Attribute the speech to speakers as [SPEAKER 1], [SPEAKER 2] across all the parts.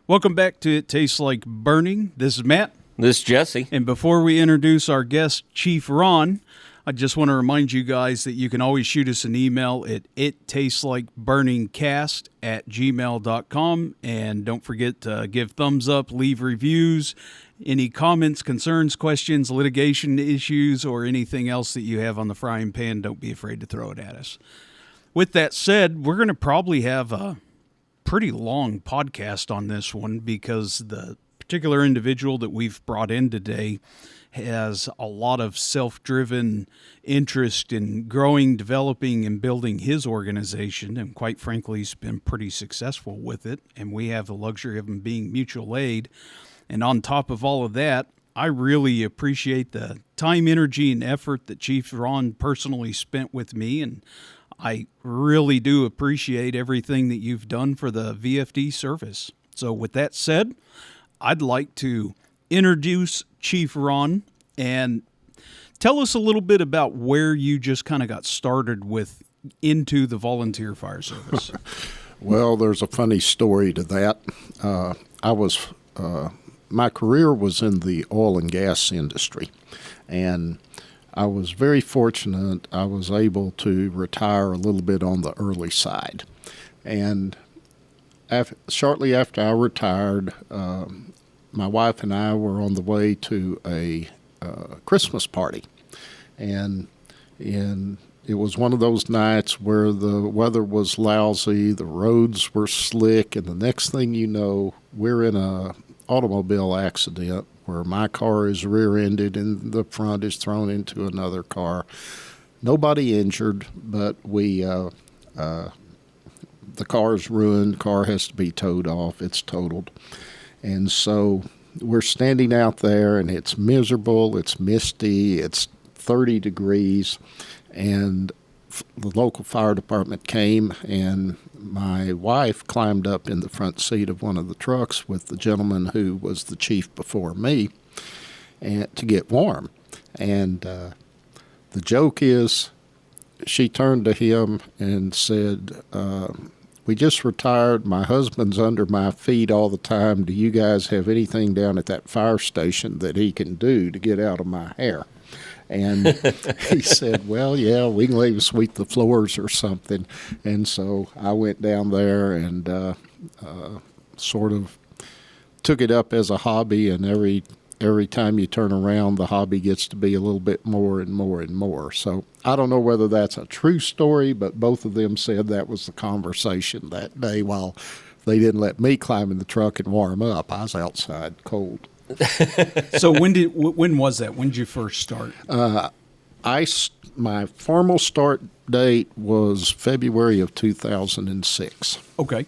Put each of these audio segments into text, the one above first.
[SPEAKER 1] Welcome back to It Tastes Like Burning. This is Matt.
[SPEAKER 2] This is Jesse.
[SPEAKER 1] And before we introduce our guest, Chief Ron, I just want to remind you guys that you can always shoot us an email at ittasteslikeburnungcast@gmail.com. And don't forget to give thumbs up, leave reviews, any comments, concerns, questions, litigation issues, or anything else that you have on the frying pan. Don't be afraid to throw it at us. With that said, we're going to probably have a pretty long podcast on this one because the particular individual that we've brought in today has a lot of self-driven interest in growing, developing, and building his organization, and quite frankly, he's been pretty successful with it, and we have the luxury of him being mutual aid. And on top of all of that, I really appreciate the time, energy, and effort that Chief Ron personally spent with me, and I really do appreciate everything that you've done for the VFD service. So with that said, I'd like to introduce Chief Ron and tell us a little bit about where you just kind of got started with into the volunteer fire service.
[SPEAKER 3] Well, there's a funny story to that. My career was in the oil and gas industry, and I was very fortunate. I was able to retire a little bit on the early side. And shortly after I retired, my wife and I were on the way to a Christmas party. And it was one of those nights where the weather was lousy, the roads were slick, and the next thing you know, we're in a automobile accident where my car is rear-ended and the front is thrown into another car. Nobody injured, but the car is ruined. Car has to be towed off. It's totaled. And so we're standing out there, and it's miserable. It's misty. It's 30 degrees. And the local fire department came, and my wife climbed up in the front seat of one of the trucks with the gentleman who was the chief before me and to get warm. And the joke is she turned to him and said, we just retired. My husband's under my feet all the time. Do you guys have anything down at that fire station that he can do to get out of my hair? And he said, well, yeah, we can let him sweep the floors or something. And so I went down there and sort of took it up as a hobby, and every time you turn around, the hobby gets to be a little bit more and more and more. So I don't know whether that's a true story, but both of them said that was the conversation that day while they didn't let me climb in the truck and warm up. I was outside cold.
[SPEAKER 1] So when was that? When did you first start?
[SPEAKER 3] My formal start date was February of 2006.
[SPEAKER 1] Okay.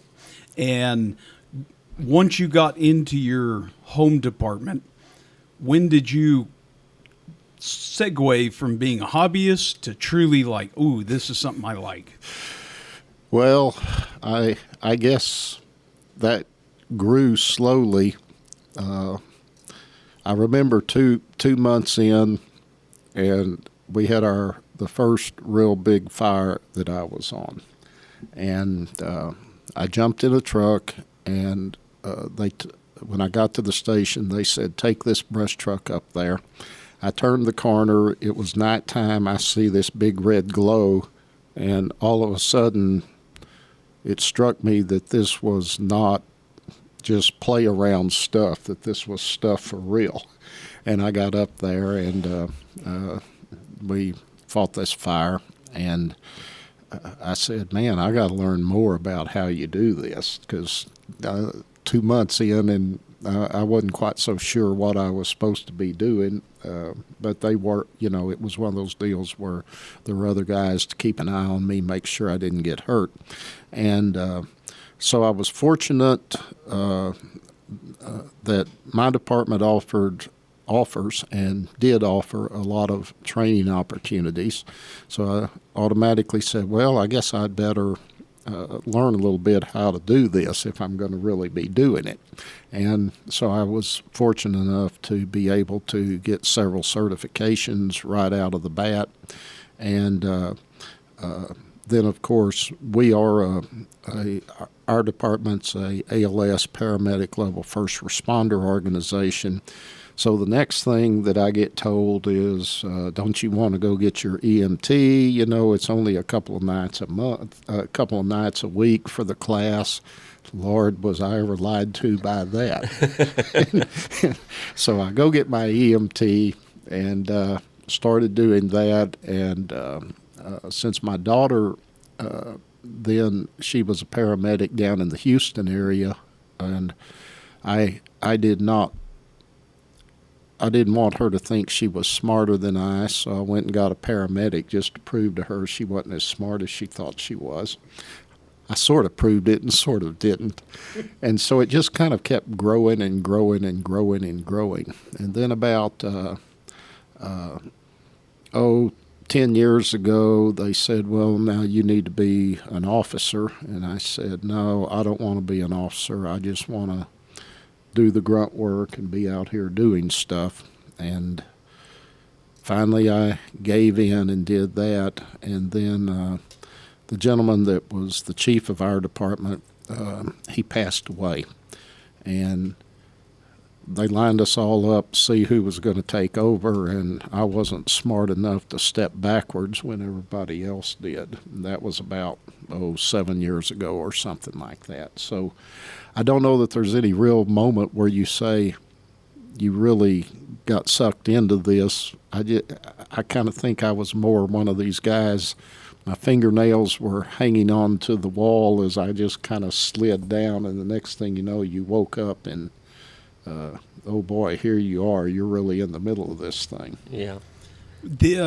[SPEAKER 1] And once you got into your home department, when did you segue from being a hobbyist to truly like, ooh, this is something I like?
[SPEAKER 3] Well, I guess that grew slowly. I remember two months in, and we had the first real big fire that I was on. And I jumped in a truck, and when I got to the station, they said, take this brush truck up there. I turned the corner. It was nighttime. I see this big red glow, and all of a sudden it struck me that this was not just play around stuff, that this was stuff for real. And I got up there, and we fought this fire, and I said, man, I got to learn more about how you do this, because 2 months in, and I wasn't quite so sure what I was supposed to be doing, but they were, it was one of those deals where there were other guys to keep an eye on me, make sure I didn't get hurt. And so I was fortunate that my department offers and did offer a lot of training opportunities. So I automatically said, well, I guess I'd better learn a little bit how to do this if I'm going to really be doing it. And so I was fortunate enough to be able to get several certifications right out of the bat. And then of course we are our department's a ALS paramedic level first responder organization. So the next thing that I get told is, don't you want to go get your EMT? You know, it's only a couple of nights a week for the class. Lord, was I ever lied to by that. So I go get my EMT and started doing that. And since my daughter, then she was a paramedic down in the Houston area, and I didn't want her to think she was smarter than I, so I went and got a paramedic just to prove to her she wasn't as smart as she thought she was. I sort of proved it and sort of didn't. And so it just kind of kept growing and growing and growing and growing. And then about 10 years ago, they said, well, now you need to be an officer. And I said, no, I don't want to be an officer. I just want to do the grunt work and be out here doing stuff. And finally I gave in and did that. And then the gentleman that was the chief of our department, he passed away. And they lined us all up to see who was going to take over, and I wasn't smart enough to step backwards when everybody else did. And that was about 7 years ago or something like that. So I don't know that there's any real moment where you say you really got sucked into this. I kind of think I was more one of these guys. My fingernails were hanging on to the wall as I just kind of slid down, and the next thing you know, you woke up and oh boy, here you are. You're really in the middle of this thing.
[SPEAKER 2] Yeah.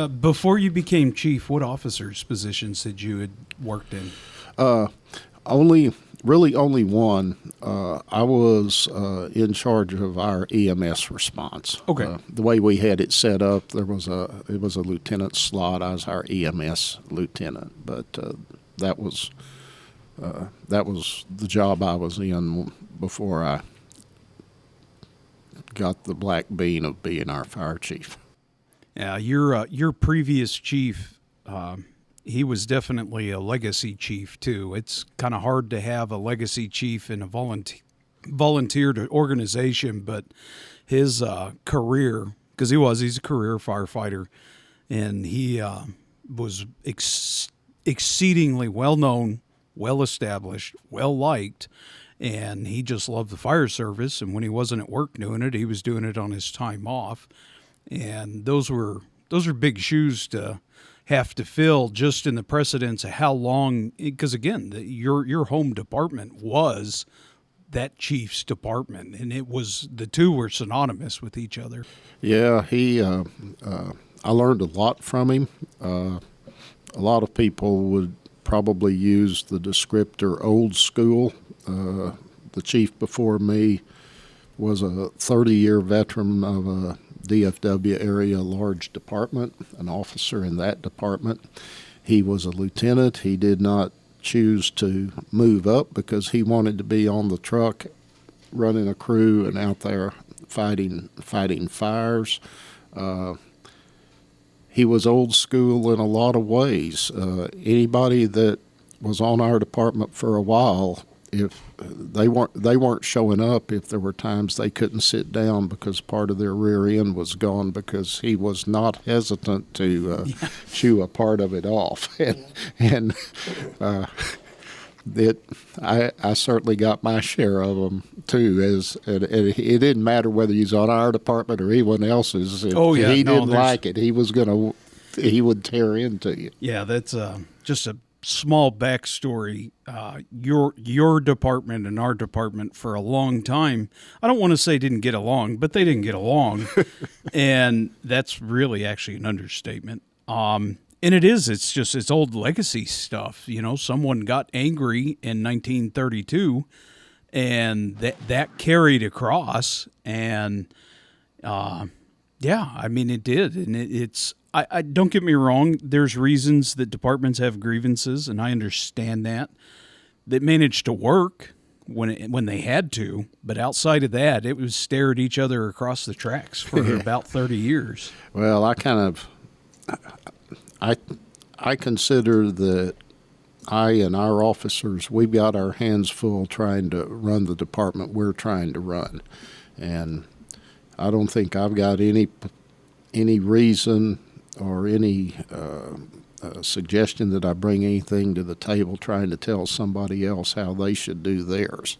[SPEAKER 1] Before you became chief, what officers' positions had you had worked in?
[SPEAKER 3] Only one. I was in charge of our EMS response.
[SPEAKER 1] Okay.
[SPEAKER 3] The way we had it set up, it was a lieutenant slot. I was our EMS lieutenant, but that was the job I was in before I got the black bean of being our fire chief.
[SPEAKER 1] Yeah, your previous chief, he was definitely a legacy chief too. It's kind of hard to have a legacy chief in a volunteer organization, but his career, because he's a career firefighter, and he was exceedingly well known, well established, well liked. And he just loved the fire service, and when he wasn't at work doing it, he was doing it on his time off. And those are big shoes to have to fill, just in the precedence of how long, because again, your home department was that chief's department, and the two were synonymous with each other.
[SPEAKER 3] Yeah, I learned a lot from him. A lot of people would probably use the descriptor old school. The chief before me was a 30-year veteran of a DFW area large department, an officer in that department. He was a lieutenant. He did not choose to move up because he wanted to be on the truck running a crew and out there fighting fires. He was old school in a lot of ways. Anybody that was on our department for a while, if they weren't showing up if there were times they couldn't sit down because part of their rear end was gone, because he was not hesitant to chew a part of it off. I certainly got my share of them too. And it didn't matter whether he's on our department or anyone else's. If he didn't like it, he would tear into you.
[SPEAKER 1] Yeah, that's just a small backstory. Your department and our department for a long time, I don't want to say didn't get along, but they didn't get along. And that's really actually an understatement. And it's old legacy stuff. You know, someone got angry in 1932 and that carried across, and I mean, it did. And it's, I don't get me wrong, there's reasons that departments have grievances, and I understand that managed to work when they had to, but outside of that, it was stare at each other across the tracks for about 30 years.
[SPEAKER 3] Well, I consider that I and our officers, we've got our hands full trying to run the department we're trying to run. And I don't think I've got any reason or any suggestion that I bring anything to the table trying to tell somebody else how they should do theirs.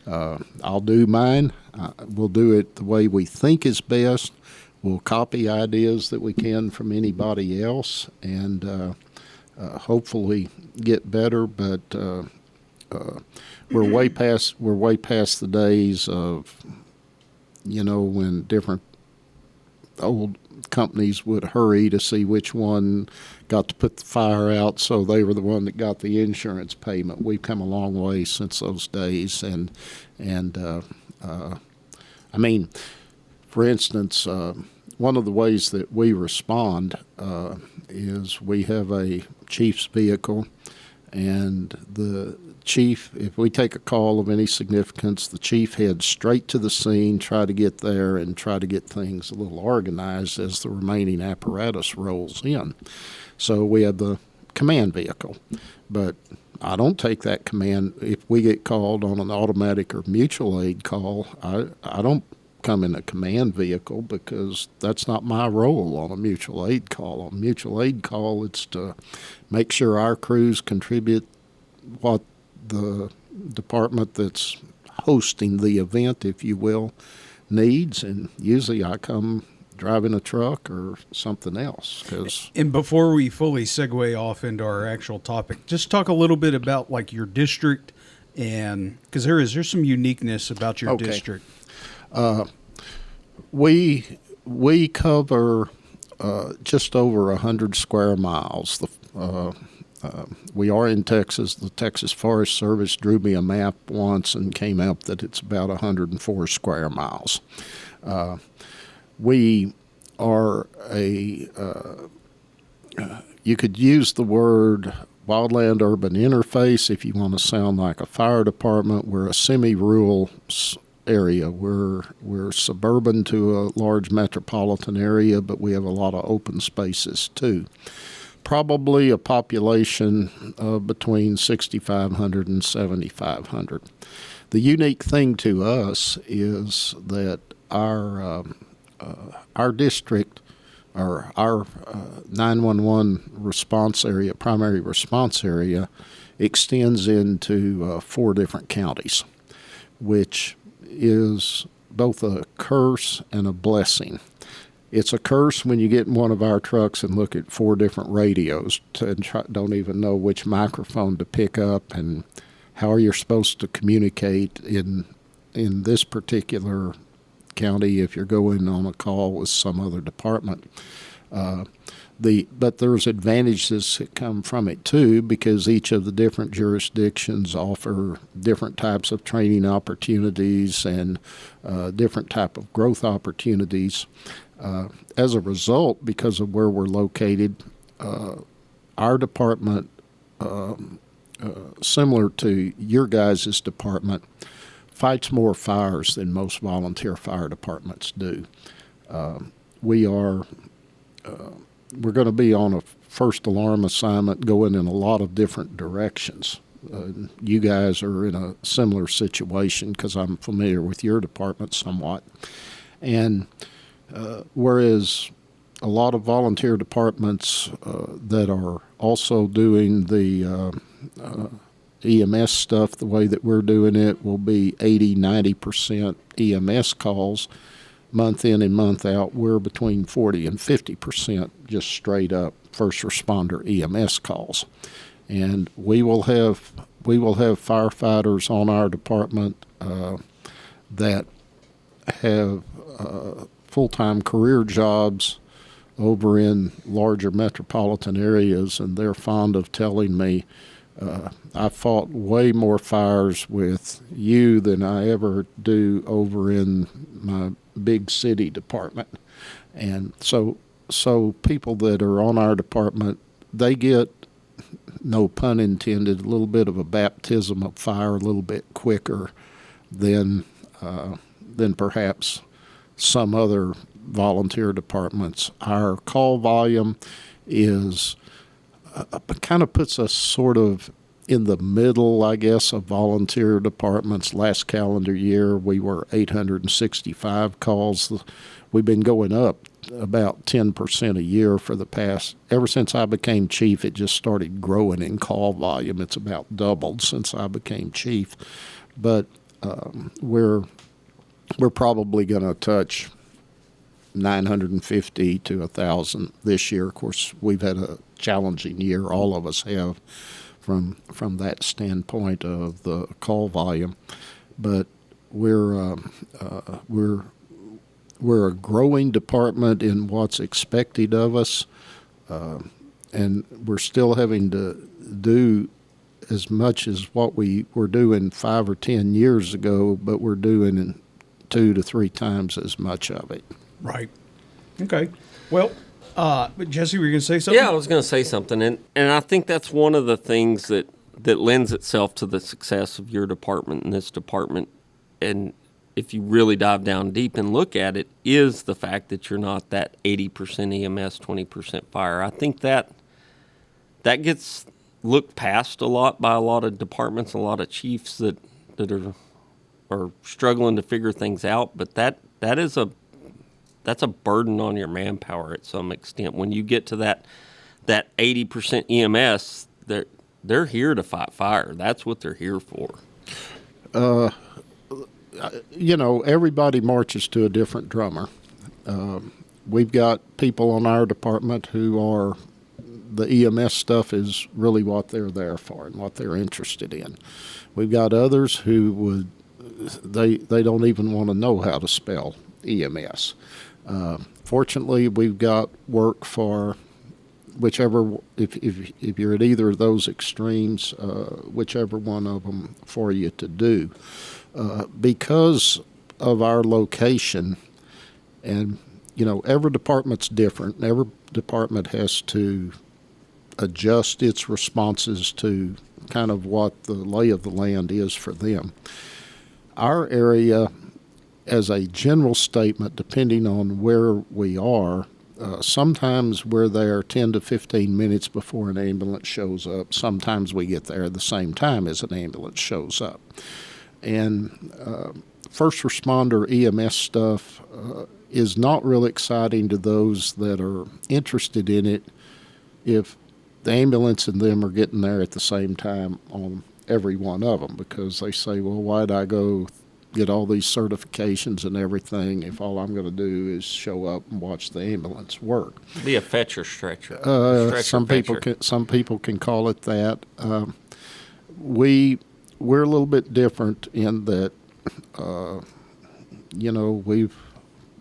[SPEAKER 3] I'll do mine. We'll do it the way we think is best. We'll copy ideas that we can from anybody else, and hopefully get better. But we're way past the days of, when different old companies would hurry to see which one got to put the fire out, so they were the one that got the insurance payment. We've come a long way since those days, and I mean, for instance, one of the ways that we respond is we have a chief's vehicle, and the chief, if we take a call of any significance, the chief heads straight to the scene, try to get there and try to get things a little organized as the remaining apparatus rolls in. So we have the command vehicle, but I don't take that command. If we get called on an automatic or mutual aid call, I don't come in a command vehicle, because that's not my role on a mutual aid call. On a mutual aid call, it's to make sure our crews contribute what the department that's hosting the event, if you will, needs, and usually I come driving a truck or something else.
[SPEAKER 1] And before we fully segue off into our actual topic, just talk a little bit about like your district, and because there's some uniqueness about your district.
[SPEAKER 3] We cover just over 100 square miles. We are in Texas. The Texas Forest Service drew me a map once and came out that it's about 104 square miles. We are you could use the word wildland-urban interface if you want to sound like a fire department. We're a semi-rural area. We're suburban to a large metropolitan area, but we have a lot of open spaces too. Probably a population of between 6,500 and 7,500. The unique thing to us is that our district, or our 911 response area, primary response area, extends into 4 different counties, which is both a curse and a blessing. It's a curse when you get in one of our trucks and look at 4 different radios and don't even know which microphone to pick up and how you're supposed to communicate in this particular county if you're going on a call with some other department. But there's advantages that come from it too, because each of the different jurisdictions offer different types of training opportunities and different type of growth opportunities. As a result, because of where we're located, our department, similar to your guys' department, fights more fires than most volunteer fire departments do. We're going to be on a first alarm assignment going in a lot of different directions. You guys are in a similar situation because I'm familiar with your department somewhat. And whereas a lot of volunteer departments that are also doing the EMS stuff the way that we're doing it will be 80-90% EMS calls month in and month out. We're between 40 and 50% just straight up first responder EMS calls. And we will have firefighters on our department that have full-time career jobs over in larger metropolitan areas, and they're fond of telling me, I fought way more fires with you than I ever do over in my big city department. And so people that are on our department, they get, no pun intended, a little bit of a baptism of fire a little bit quicker than perhaps some other volunteer departments. Our call volume is kind of puts us sort of in the middle, I guess, of volunteer departments. Last calendar year, we were 865 calls. We've been going up about 10% a year for the past, ever since I became chief. It just started growing in call volume. It's about doubled since I became chief. But we're probably going to touch 950 to 1,000 this year. Of course, we've had a challenging year. All of us have, from that standpoint of the call volume. But we're a growing department in what's expected of us, and we're still having to do as much as what we were doing 5 or 10 years ago, but we're doing 2 to 3 times as much of it.
[SPEAKER 1] Right. Okay. Well, but Jesse, were you going to say something?
[SPEAKER 2] Yeah, I was going to say something, and I think that's one of the things that lends itself to the success of your department and this department. And if you really dive down deep and look at it, is the fact that you're not that 80% EMS, 20% fire. I think that gets looked past a lot by a lot of departments, a lot of chiefs that are struggling to figure things out. But that's a burden on your manpower at some extent. When you get to that 80% EMS, they're here to fight fire. That's what they're here for.
[SPEAKER 3] Everybody marches to a different drummer. We've got people on our department who are, the EMS stuff is really what they're there for and what they're interested in. We've got others who they don't even want to know how to spell EMS. Fortunately, we've got work for whichever, if you're at either of those extremes, whichever one of them for you to do. Because of our location, and every department's different, and every department has to adjust its responses to kind of what the lay of the land is for them. Our area, as a general statement, depending on where we are, sometimes we're there 10 to 15 minutes before an ambulance shows up. Sometimes we get there at the same time as an ambulance shows up. And first responder EMS stuff is not real exciting to those that are interested in it if the ambulance and them are getting there at the same time on every one of them, because they say, well, why'd I go get all these certifications and everything if all I'm going to do is show up and watch the ambulance work?
[SPEAKER 2] Be a fetcher stretcher.
[SPEAKER 3] Some people can call it that. We're a little bit different in that,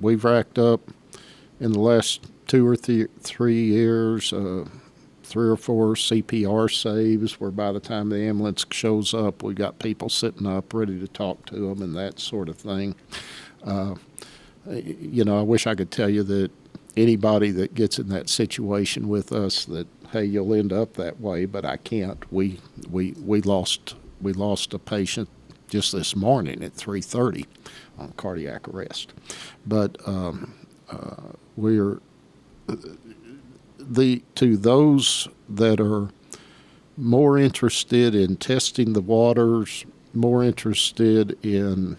[SPEAKER 3] we've racked up in the last 2 or 3 years, 3 or 4 CPR saves, where by the time the ambulance shows up, we got people sitting up ready to talk to them and that sort of thing. I wish I could tell you that anybody that gets in that situation with us that, hey, you'll end up that way, but I can't. We lost a patient just this morning at 3:30 on cardiac arrest. But to those that are more interested in testing the waters, more interested in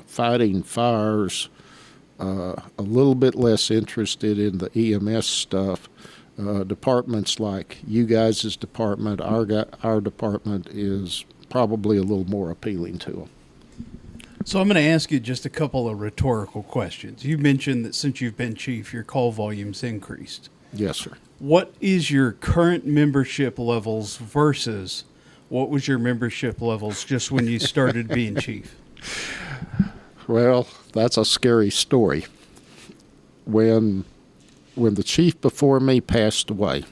[SPEAKER 3] fighting fires, a little bit less interested in the EMS stuff, departments like you guys' department, our department is probably a little more appealing to them.
[SPEAKER 1] So I'm going to ask you just a couple of rhetorical questions. You mentioned that since you've been chief, your call volume's increased.
[SPEAKER 3] Yes, sir.
[SPEAKER 1] What is your current membership levels versus what was your membership levels just when you started being chief?
[SPEAKER 3] Well, that's a scary story. When the chief before me passed away,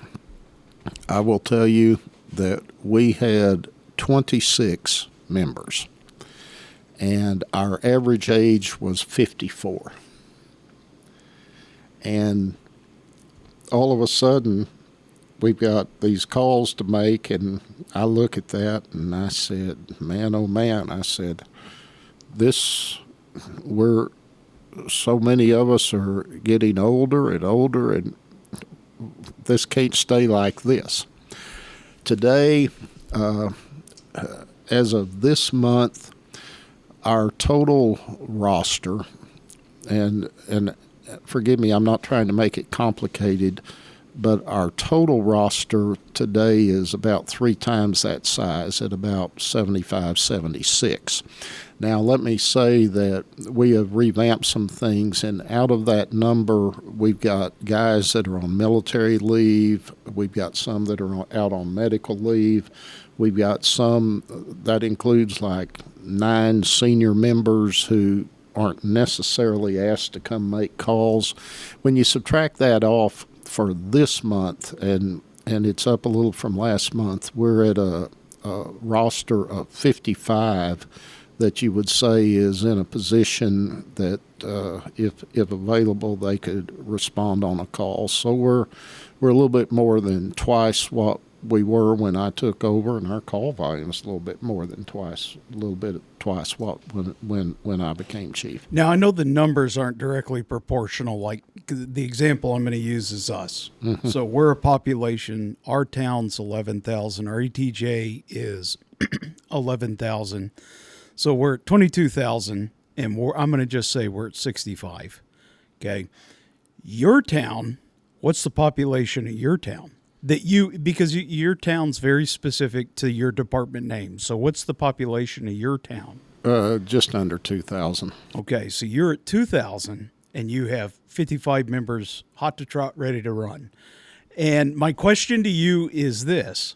[SPEAKER 3] I will tell you that we had 26 members, and our average age was 54. And all of a sudden, we've got these calls to make, and I look at that, and I said, man, oh man, I said, so many of us are getting older and older, and this can't stay like this. Today, as of this month, our total roster, and forgive me, I'm not trying to make it complicated, but our total roster today is about 3 times that size at about 75, 76. Now, let me say that we have revamped some things, and out of that number, we've got guys that are on military leave. We've got some that are out on medical leave. We've got some that includes like 9 senior members who aren't necessarily asked to come make calls. When you subtract that off for this month, and it's up a little from last month, we're at a roster of 55 that you would say is in a position that if available, they could respond on a call. So we're a little bit more than twice what we were when I took over, and our call volume is a little bit twice what when I became chief.
[SPEAKER 1] Now, I know the numbers aren't directly proportional. Like the example I'm going to use is us. Mm-hmm. So we're a population, our town's 11,000, our ETJ is 11,000. So we're at 22,000, and I'm going to just say we're at 65. Okay. Your town, what's the population of your town? Because your town's very specific to your department name. So what's the population of your town?
[SPEAKER 3] Just under 2,000.
[SPEAKER 1] Okay, so you're at 2,000, and you have 55 members hot to trot, ready to run. And my question to you is this.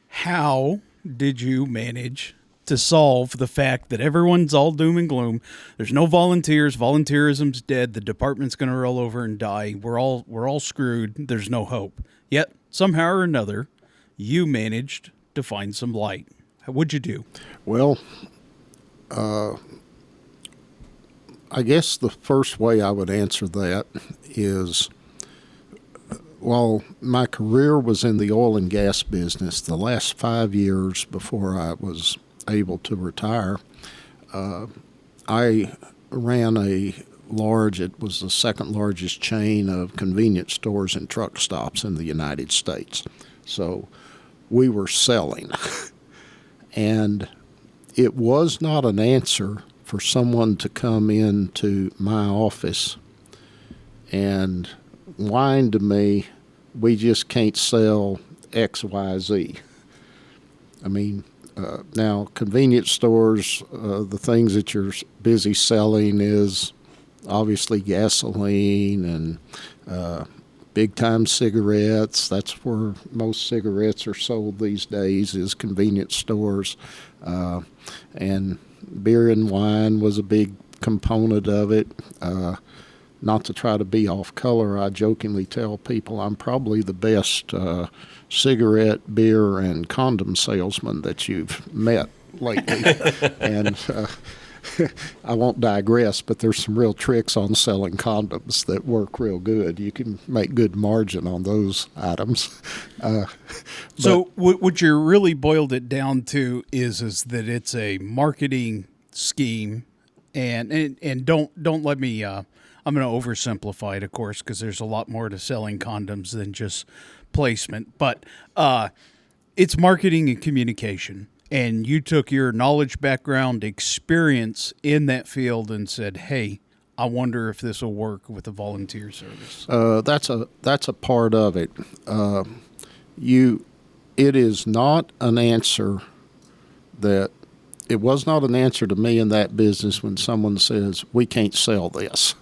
[SPEAKER 1] How did you manage to solve the fact that everyone's all doom and gloom? There's no volunteers. Volunteerism's dead. The department's going to roll over and die. We're all screwed. There's no hope. Yet somehow or another, you managed to find some light. What'd you do?
[SPEAKER 3] Well, I guess the first way I would answer that is, while my career was in the oil and gas business, the last 5 years before I was able to retire, I ran it was the second largest chain of convenience stores and truck stops in the United States. So we were selling. And it was not an answer for someone to come into my office and whine to me, we just can't sell X, Y, Z. I mean, now, convenience stores, the things that you're busy selling is obviously gasoline and big-time cigarettes. That's where most cigarettes are sold these days, is convenience stores. And beer and wine was a big component of it. Not to try to be off color, I jokingly tell people I'm probably the best cigarette, beer, and condom salesman that you've met lately. And I won't digress, but there's some real tricks on selling condoms that work real good. You can make good margin on those items.
[SPEAKER 1] So what you really boiled it down to is that it's a marketing scheme, and don't let me. I'm going to oversimplify it, of course, because there's a lot more to selling condoms than just placement. But it's marketing and communication. And you took your knowledge, background, experience in that field and said, hey, I wonder if this will work with a volunteer service.
[SPEAKER 3] That's a part of it. It is not an answer that it was not an answer to me in that business when someone says, we can't sell this.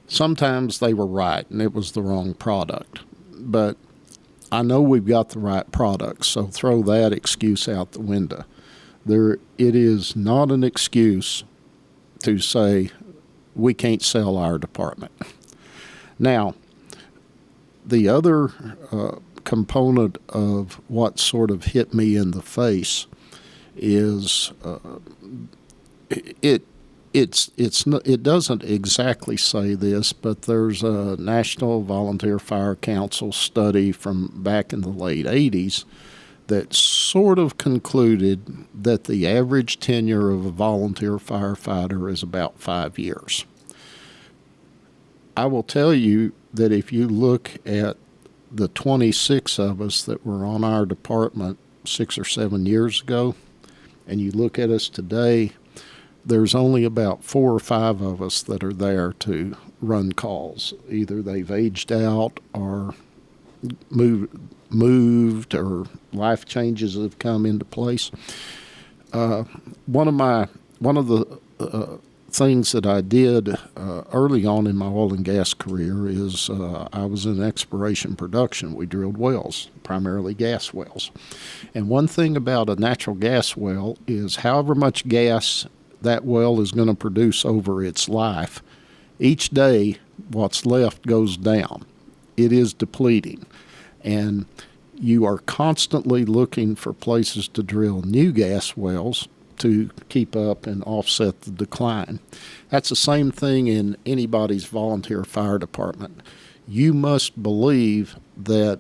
[SPEAKER 3] Sometimes they were right and it was the wrong product. But I know we've got the right product, so throw that excuse out the window. It is not an excuse to say we can't sell our department. Now, the other component of what sort of hit me in the face is it doesn't exactly say this, but there's a National Volunteer Fire Council study from back in the late 80s that sort of concluded that the average tenure of a volunteer firefighter is about 5 years. I will tell you that if you look at the 26 of us that were on our department 6 or 7 years ago, and you look at us today, there's only about 4 or 5 of us that are there to run calls. Either they've aged out or moved or life changes have come into place. One of the things that I did early on in my oil and gas career is I was in exploration production. We drilled wells, primarily gas wells. And one thing about a natural gas well is however much gas that well is going to produce over its life, each day what's left goes down. It is depleting. And you are constantly looking for places to drill new gas wells to keep up and offset the decline. That's the same thing in anybody's volunteer fire department. You must believe that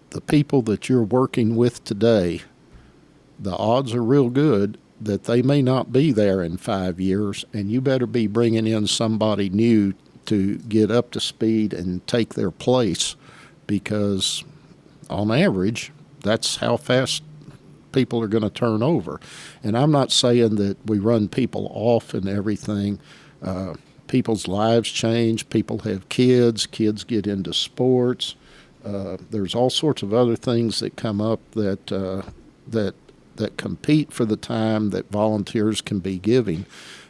[SPEAKER 3] the people that you're working with today, the odds are real good that they may not be there in 5 years, and you better be bringing in somebody new to get up to speed and take their place, because on average, that's how fast people are going to turn over. And I'm not saying that we run people off and everything. People's lives change. People have kids. Kids get into sports. There's all sorts of other things that come up that compete for the time that volunteers can be giving.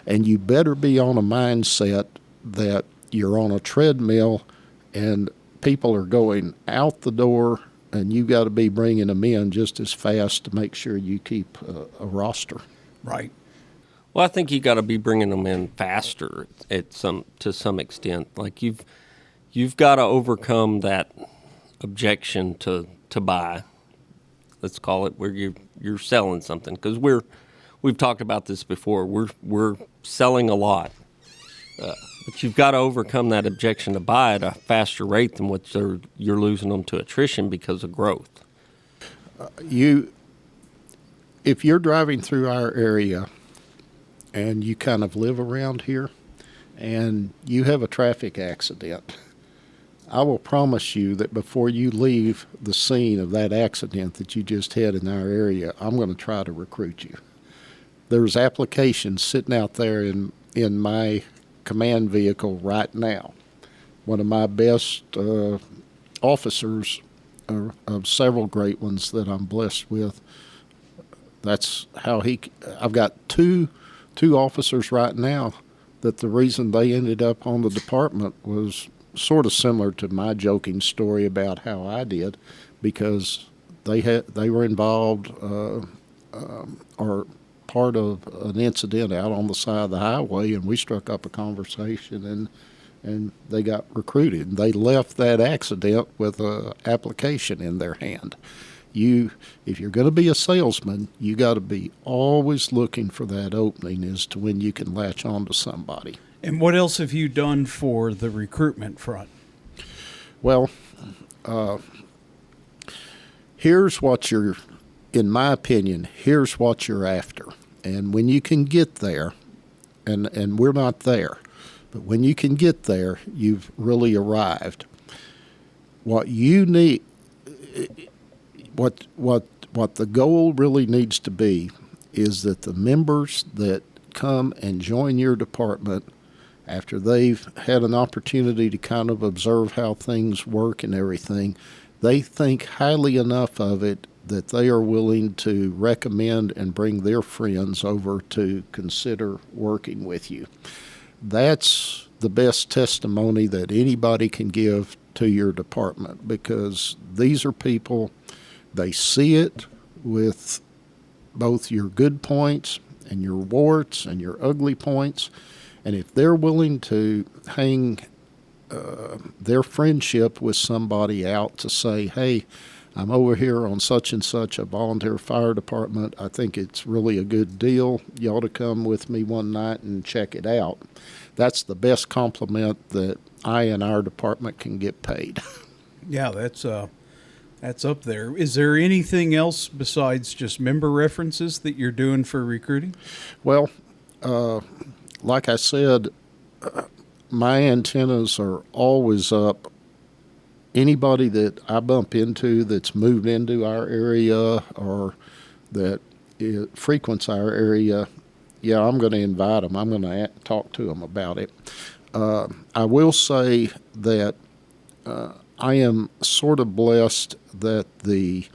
[SPEAKER 3] And you better be on a mindset that you're on a treadmill and people are going out the door, and you got to be bringing them in just as fast to make sure you keep a roster.
[SPEAKER 1] Right.
[SPEAKER 2] Well, I think you got to be bringing them in faster to some extent. Like you've got to overcome that objection to buy. Let's call it where you're selling something, because we've talked about this before. We're selling a lot, but you've got to overcome that objection to buy at a faster rate than what you're losing them to attrition because of growth.
[SPEAKER 3] If you're driving through our area and you kind of live around here and you have a traffic accident, I will promise you that before you leave the scene of that accident that you just had in our area, I'm going to try to recruit you. There's applications sitting out there in my command vehicle right now. One of my best officers of several great ones that I'm blessed with, that's how I've got two officers right now that the reason they ended up on the department was sort of similar to my joking story about how I did, because they were involved or part of an incident out on the side of the highway, and we struck up a conversation and they got recruited. They left that accident with an application in their hand. If you're going to be a salesman, you got to be always looking for that opening as to when you can latch on to somebody.
[SPEAKER 1] And what else have you done for the recruitment front?
[SPEAKER 3] Well, here's what in my opinion, here's what you're after. And when you can get there, and we're not there, but when you can get there, you've really arrived. What you need, what the goal really needs to be is that the members that come and join your department after they've had an opportunity to kind of observe how things work and everything, they think highly enough of it that they are willing to recommend and bring their friends over to consider working with you. That's the best testimony that anybody can give to your department, because these are people, they see it with both your good points and your warts and your ugly points. And if they're willing to hang their friendship with somebody out to say, hey, I'm over here on such and such a volunteer fire department, I think it's really a good deal. You ought to come with me one night and check it out. That's the best compliment that I and our department can get paid.
[SPEAKER 1] Yeah, that's up there. Is there anything else besides just member references that you're doing for recruiting?
[SPEAKER 3] Well, like I said, my antennas are always up anybody that I bump into that's moved into our area or that frequents our area, yeah, I'm going to invite them. I'm going to talk to them about it. I will say that I am sort of blessed that the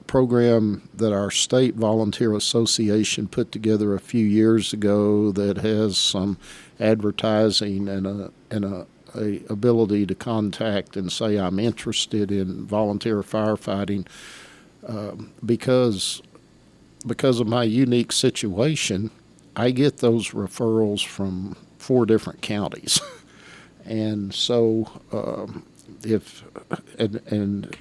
[SPEAKER 3] program that our state volunteer association put together a few years ago that has some advertising and a ability to contact and say I'm interested in volunteer firefighting because of my unique situation, I get those referrals from 4 different counties. And so if and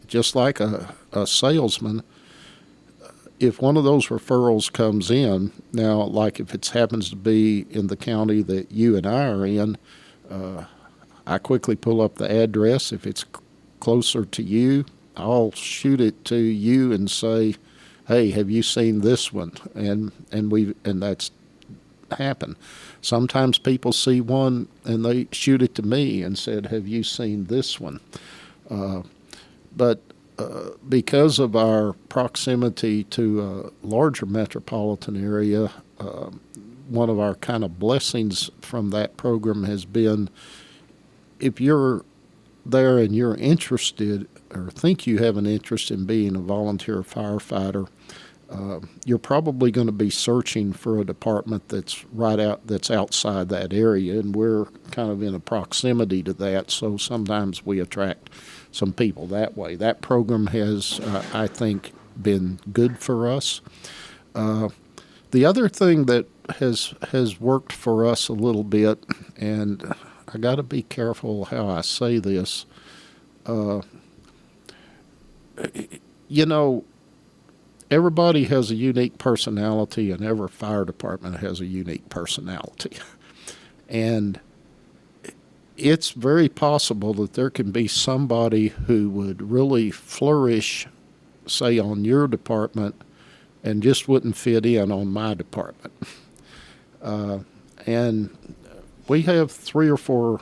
[SPEAKER 3] just like a salesman, if one of those referrals comes in, now like if it happens to be in the county that you and I are in, I quickly pull up the address. If it's closer to you, I'll shoot it to you and say, hey, have you seen this one? And that's happened. Sometimes people see one and they shoot it to me and said, have you seen this one? But because of our proximity to a larger metropolitan area, one of our kind of blessings from that program has been if you're there and you're interested or think you have an interest in being a volunteer firefighter, you're probably going to be searching for a department that's outside that area, and we're kind of in a proximity to that, so sometimes we attract some people that way. That program has, I think, been good for us. The other thing that has worked for us a little bit, and I got to be careful how I say this, everybody has a unique personality, and every fire department has a unique personality. And it's very possible that there can be somebody who would really flourish, say, on your department and just wouldn't fit in on my department. And we have 3 or 4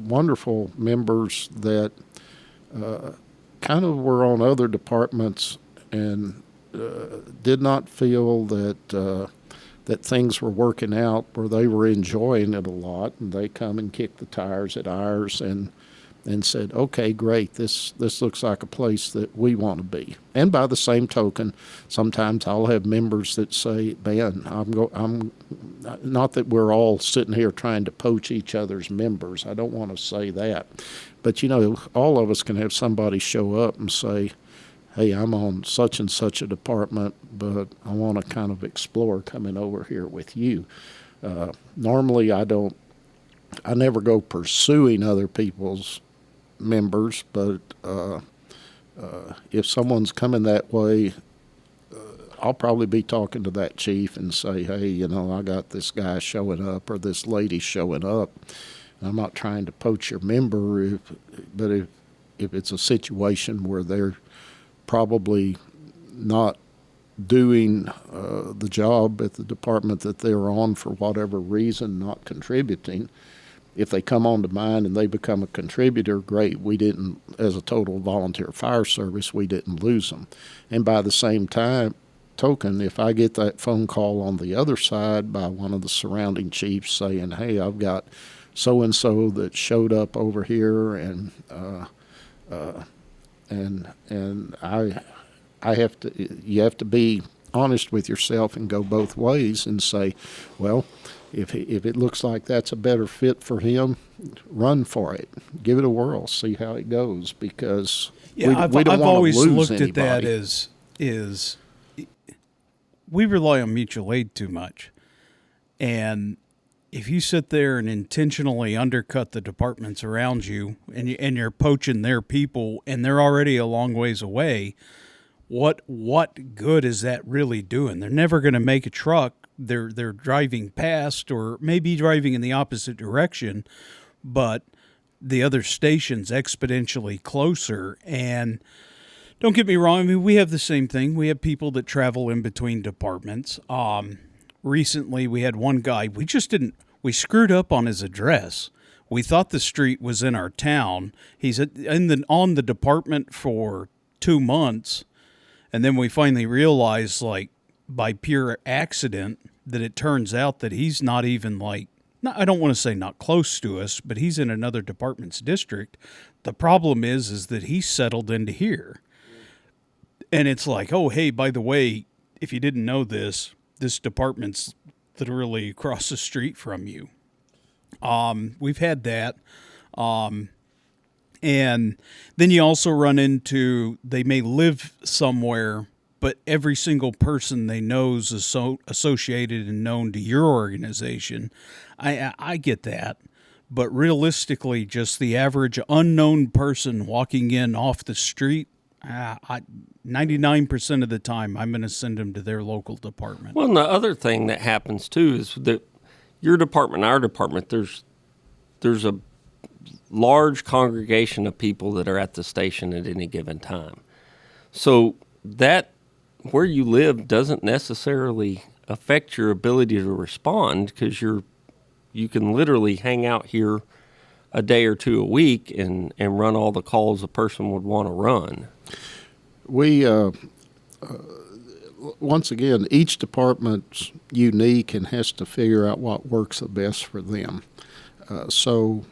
[SPEAKER 3] wonderful members that kind of were on other departments and did not feel that things were working out where they were enjoying it a lot, and they come and kick the tires at ours and said, okay, great, this looks like a place that we want to be. And by the same token, sometimes I'll have members that say, man, I'm not that we're all sitting here trying to poach each other's members. I don't want to say that. But, all of us can have somebody show up and say, hey, I'm on such and such a department, but I want to kind of explore coming over here with you. Normally, I never go pursuing other people's members, but if someone's coming that way, I'll probably be talking to that chief and say, hey, I got this guy showing up or this lady showing up. I'm not trying to poach your member, but if it's a situation where they're probably not doing the job at the department that they're on for whatever reason, not contributing, if they come on to mine and they become a contributor, great. We didn't, as a total volunteer fire service, we didn't lose them. And by the same token, if I get that phone call on the other side by one of the surrounding chiefs saying, hey, I've got so-and-so that showed up over here and you have to be honest with yourself and go both ways and say, well, if it looks like that's a better fit for him, run for it. Give it a whirl. See how it goes, because we don't want to lose anybody. I've always looked at that
[SPEAKER 1] as we rely on mutual aid too much. And if you sit there and intentionally undercut the departments around you and you're poaching their people and they're already a long ways away, what good is that really doing? They're never going to make a truck. They're driving past or maybe driving in the opposite direction, but the other station's exponentially closer. And don't get me wrong, I mean, we have the same thing. We have people that travel in between departments. Recently we had one guy, we screwed up on his address. We thought the street was in our town. He's on the department for 2 months, and then we finally realized, like, by pure accident, that it turns out that he's not even, like, I don't want to say not close to us, but he's in another department's district. The problem is that he's settled into here. And it's like, oh, hey, by the way, if you didn't know this department's literally across the street from you. We've had that. And then you also run into, they may live somewhere, but every single person they know is associated and known to your organization. I get that. But realistically, just the average unknown person walking in off the street, 99% of the time, I'm going to send them to their local department.
[SPEAKER 2] Well, and the other thing that happens too is that your department, our department, there's a large congregation of people that are at the station at any given time. So that where you live doesn't necessarily affect your ability to respond, because you can literally hang out here a day or two a week and run all the calls a person would want to run.
[SPEAKER 3] We, once again, each department's unique and has to figure out what works the best for them. So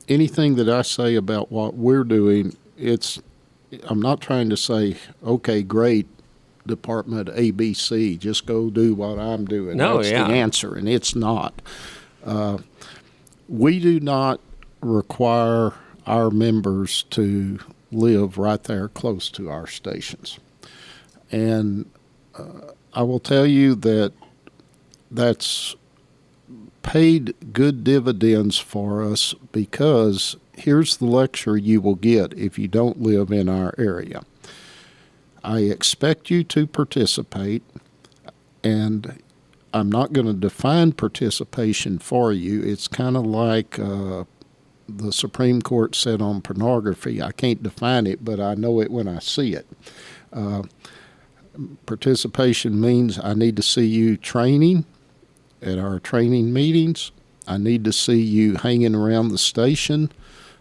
[SPEAKER 3] anything that I say about what we're doing, I'm not trying to say, okay, great, Department ABC, just go do what I'm doing.
[SPEAKER 2] No,
[SPEAKER 3] That's the answer, and it's not. We do not require our members to live right there close to our stations. And I will tell you that that's paid good dividends for us, because here's the lecture you will get if you don't live in our area. I expect you to participate, and I'm not going to define participation for you. It's kind of like the Supreme Court said on pornography. I can't define it, but I know it when I see it. Participation means I need to see you training at our training meetings. I need to see you hanging around the station.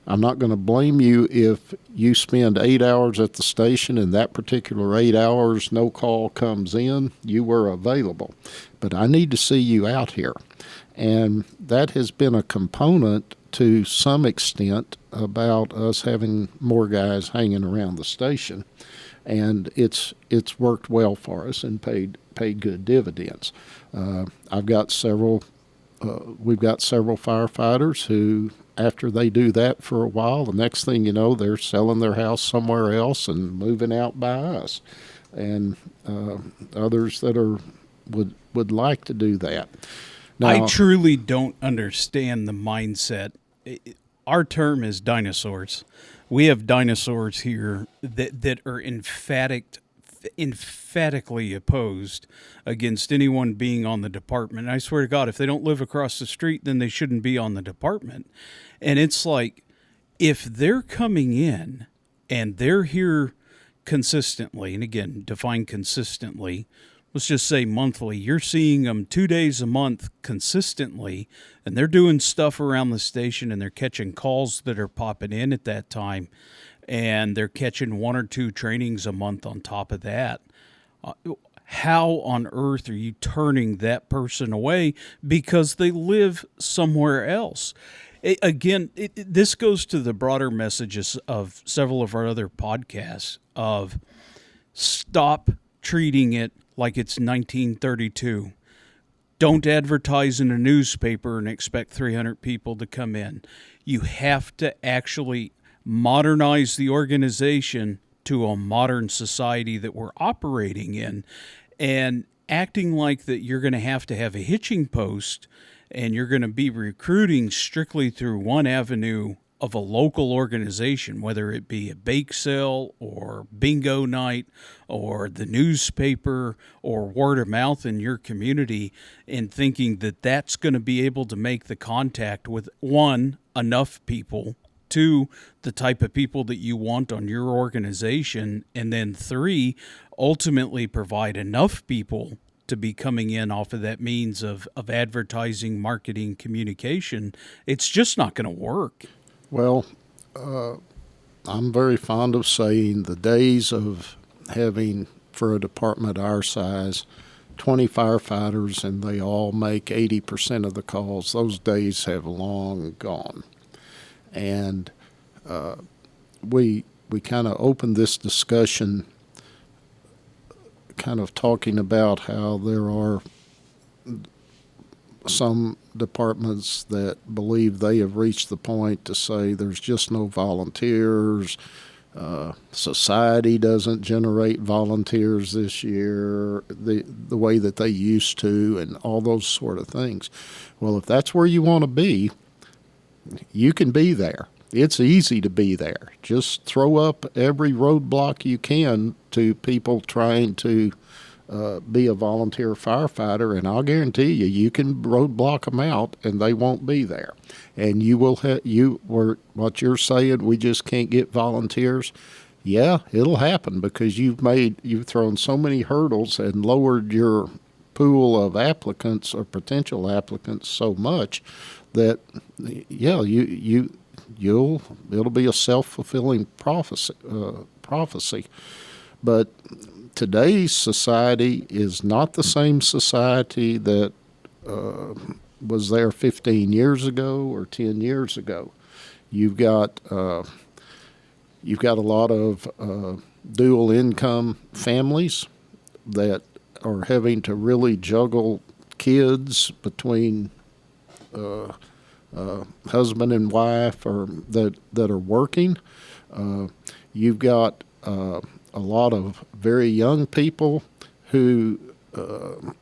[SPEAKER 3] I'm not going to blame you if you spend 8 hours at the station and that particular 8 hours, no call comes in, you were available. But I need to see you out here. And that has been a component to some extent about us having more guys hanging around the station. And it's worked well for us and paid good dividends. We've got several firefighters who, after they do that for a while, the next thing you know, they're selling their house somewhere else and moving out by us, and others that would like to do that. Now,
[SPEAKER 1] I truly don't understand the mindset. Our term is dinosaurs. We have dinosaurs here that are emphatically opposed against anyone being on the department. And I swear to God, if they don't live across the street, then they shouldn't be on the department. And it's like, if they're coming in and they're here consistently, and again, define consistently, let's just say monthly, you're seeing them 2 days a month consistently, and they're doing stuff around the station, and they're catching calls that are popping in at that time, and they're catching 1 or 2 trainings a month on top of that. How on earth are you turning that person away because they live somewhere else? This goes to the broader messages of several of our other podcasts of stop treating it like it's 1932. Don't advertise in a newspaper and expect 300 people to come in. You have to actually modernize the organization to a modern society that we're operating in, and acting like that you're going to have a hitching post and you're going to be recruiting strictly through one avenue of a local organization, whether it be a bake sale or bingo night or the newspaper or word of mouth in your community, and thinking that that's going to be able to make the contact with, one, enough people, 2, the type of people that you want on your organization, and then 3, ultimately provide enough people to be coming in off of that means of advertising, marketing, communication, it's just not going to work.
[SPEAKER 3] Well, I'm very fond of saying the days of having, for a department our size, 20 firefighters and they all make 80% of the calls, those days have long gone. And we kind of opened this discussion kind of talking about how there are some departments that believe they have reached the point to say there's just no volunteers. Society doesn't generate volunteers this year the way that they used to, and all those sort of things. Well, if that's where you want to be, you can be there. It's easy to be there. Just throw up every roadblock you can to people trying to be a volunteer firefighter, and I'll guarantee you, you can roadblock them out, and they won't be there. And you will what you're saying, we just can't get volunteers. Yeah, it'll happen because you've thrown so many hurdles and lowered your pool of applicants or potential applicants so much that it'll be a self-fulfilling prophecy. But today's society is not the same society that was there 15 years ago or 10 years ago. You've got a lot of dual income families that are having to really juggle kids between husband and wife or that are working. You've got a lot of very young people who are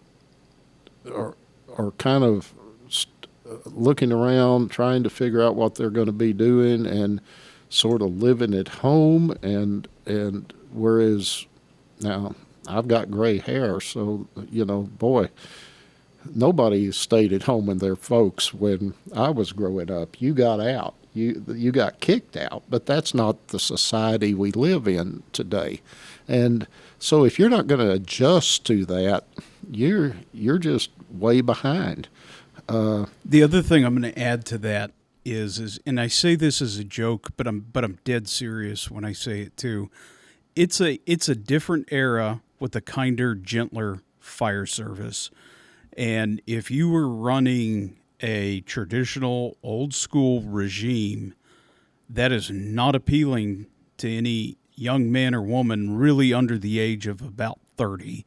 [SPEAKER 3] kind of looking around, trying to figure out what they're going to be doing, and sort of living at home. And whereas now I've got gray hair, so boy, nobody stayed at home with their folks when I was growing up. You got out. You got kicked out, but that's not the society we live in today. And so if you're not going to adjust to that, you're just way behind.
[SPEAKER 1] The other thing I'm going to add to that is, and I say this as a joke, but I'm dead serious when I say it too. It's a different era with a kinder, gentler fire service. And if you were running a traditional old school regime, that is not appealing to any young man or woman really under the age of about 30.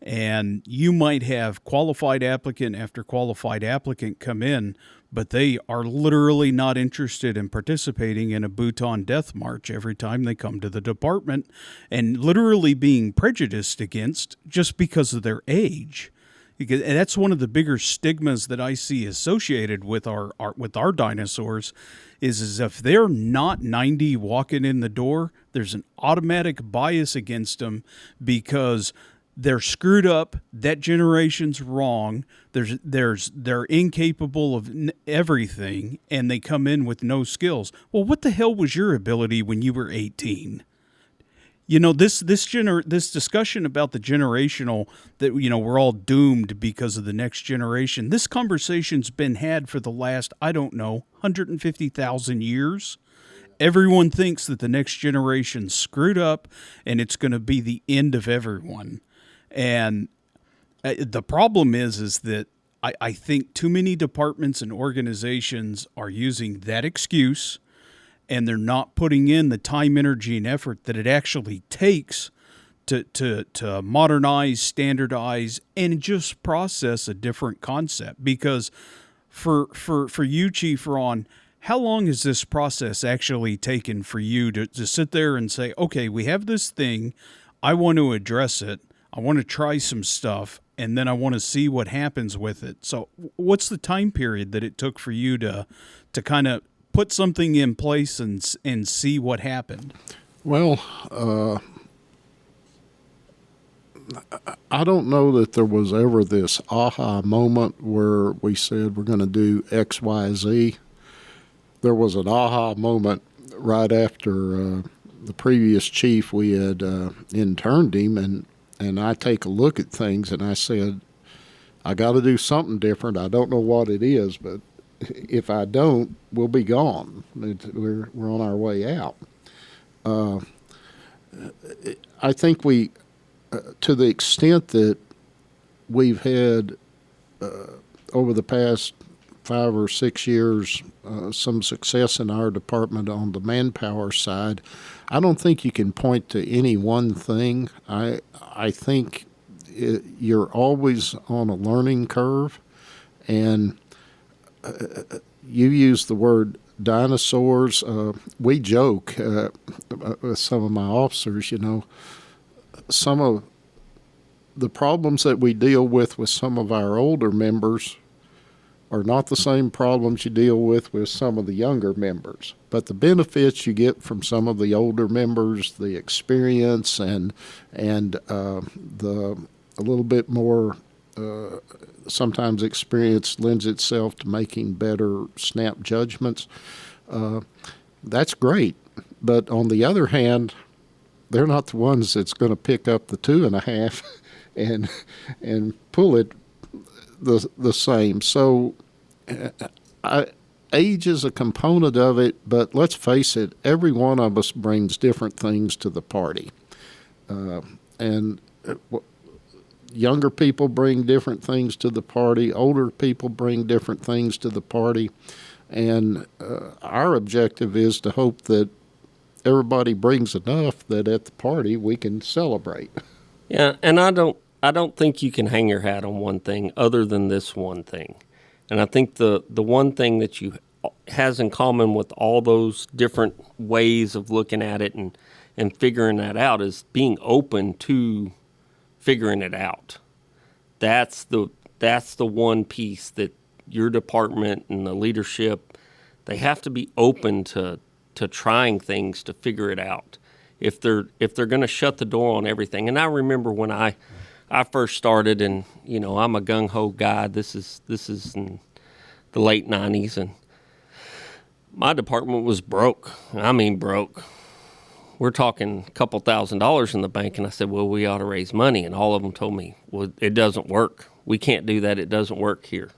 [SPEAKER 1] And you might have qualified applicant after qualified applicant come in, but they are literally not interested in participating in a Bhutan death march every time they come to the department, and literally being prejudiced against just because of their age. Because that's one of the bigger stigmas that I see associated with our dinosaurs is if they're not 90 walking in the door, there's an automatic bias against them because they're screwed up. That generation's wrong. They're incapable of everything, and they come in with no skills. Well, what the hell was your ability when you were 18? This discussion about the generational, that we're all doomed because of the next generation. This conversation's been had for the last 150,000 years. Everyone thinks that the next generation's screwed up and it's going to be the end of everyone. And the problem is that I think too many departments and organizations are using that excuse, and they're not putting in the time, energy, and effort that it actually takes to modernize, standardize, and just process a different concept. Because for you, Chief Ron, how long has this process actually taken for you to sit there and say, okay, we have this thing, I want to address it, I want to try some stuff, and then I want to see what happens with it. So what's the time period that it took for you to kind of put something in place and see what happened?
[SPEAKER 3] Well, I don't know that there was ever this aha moment where we said we're going to do X, Y, Z. There was an aha moment right after the previous chief. We had interned him, and I take a look at things, and I said, I got to do something different. I don't know what it is, but if I don't, we'll be gone. We're on our way out. I think we, to the extent that we've had over the past 5 or 6 years some success in our department on the manpower side, I don't think you can point to any one thing. I think you're always on a learning curve, and you use the word dinosaurs. We joke with some of my officers, some of the problems that we deal with some of our older members are not the same problems you deal with some of the younger members. But the benefits you get from some of the older members, the experience and the a little bit more sometimes experience lends itself to making better snap judgments. That's great. But on the other hand, they're not the ones that's going to pick up the 2.5 and pull it the same. So age is a component of it, but let's face it, every one of us brings different things to the party. And younger people bring different things to the party. Older people bring different things to the party. And our objective is to hope that everybody brings enough that at the party we can celebrate.
[SPEAKER 2] Yeah, and I don't think you can hang your hat on one thing other than this one thing. And I think the one thing that you has in common with all those different ways of looking at it and figuring that out is being open to figuring it out. That's the one piece that your department and the leadership, they have to be open to trying things to figure it out. If they're going to shut the door on everything. And I remember when I first started, and I'm a gung ho guy. This is in the late 90s, and my department was broke. I mean broke. We're talking a couple $1,000s in the bank, and I said, well, we ought to raise money. And all of them told me, well, it doesn't work. We can't do that. It doesn't work here.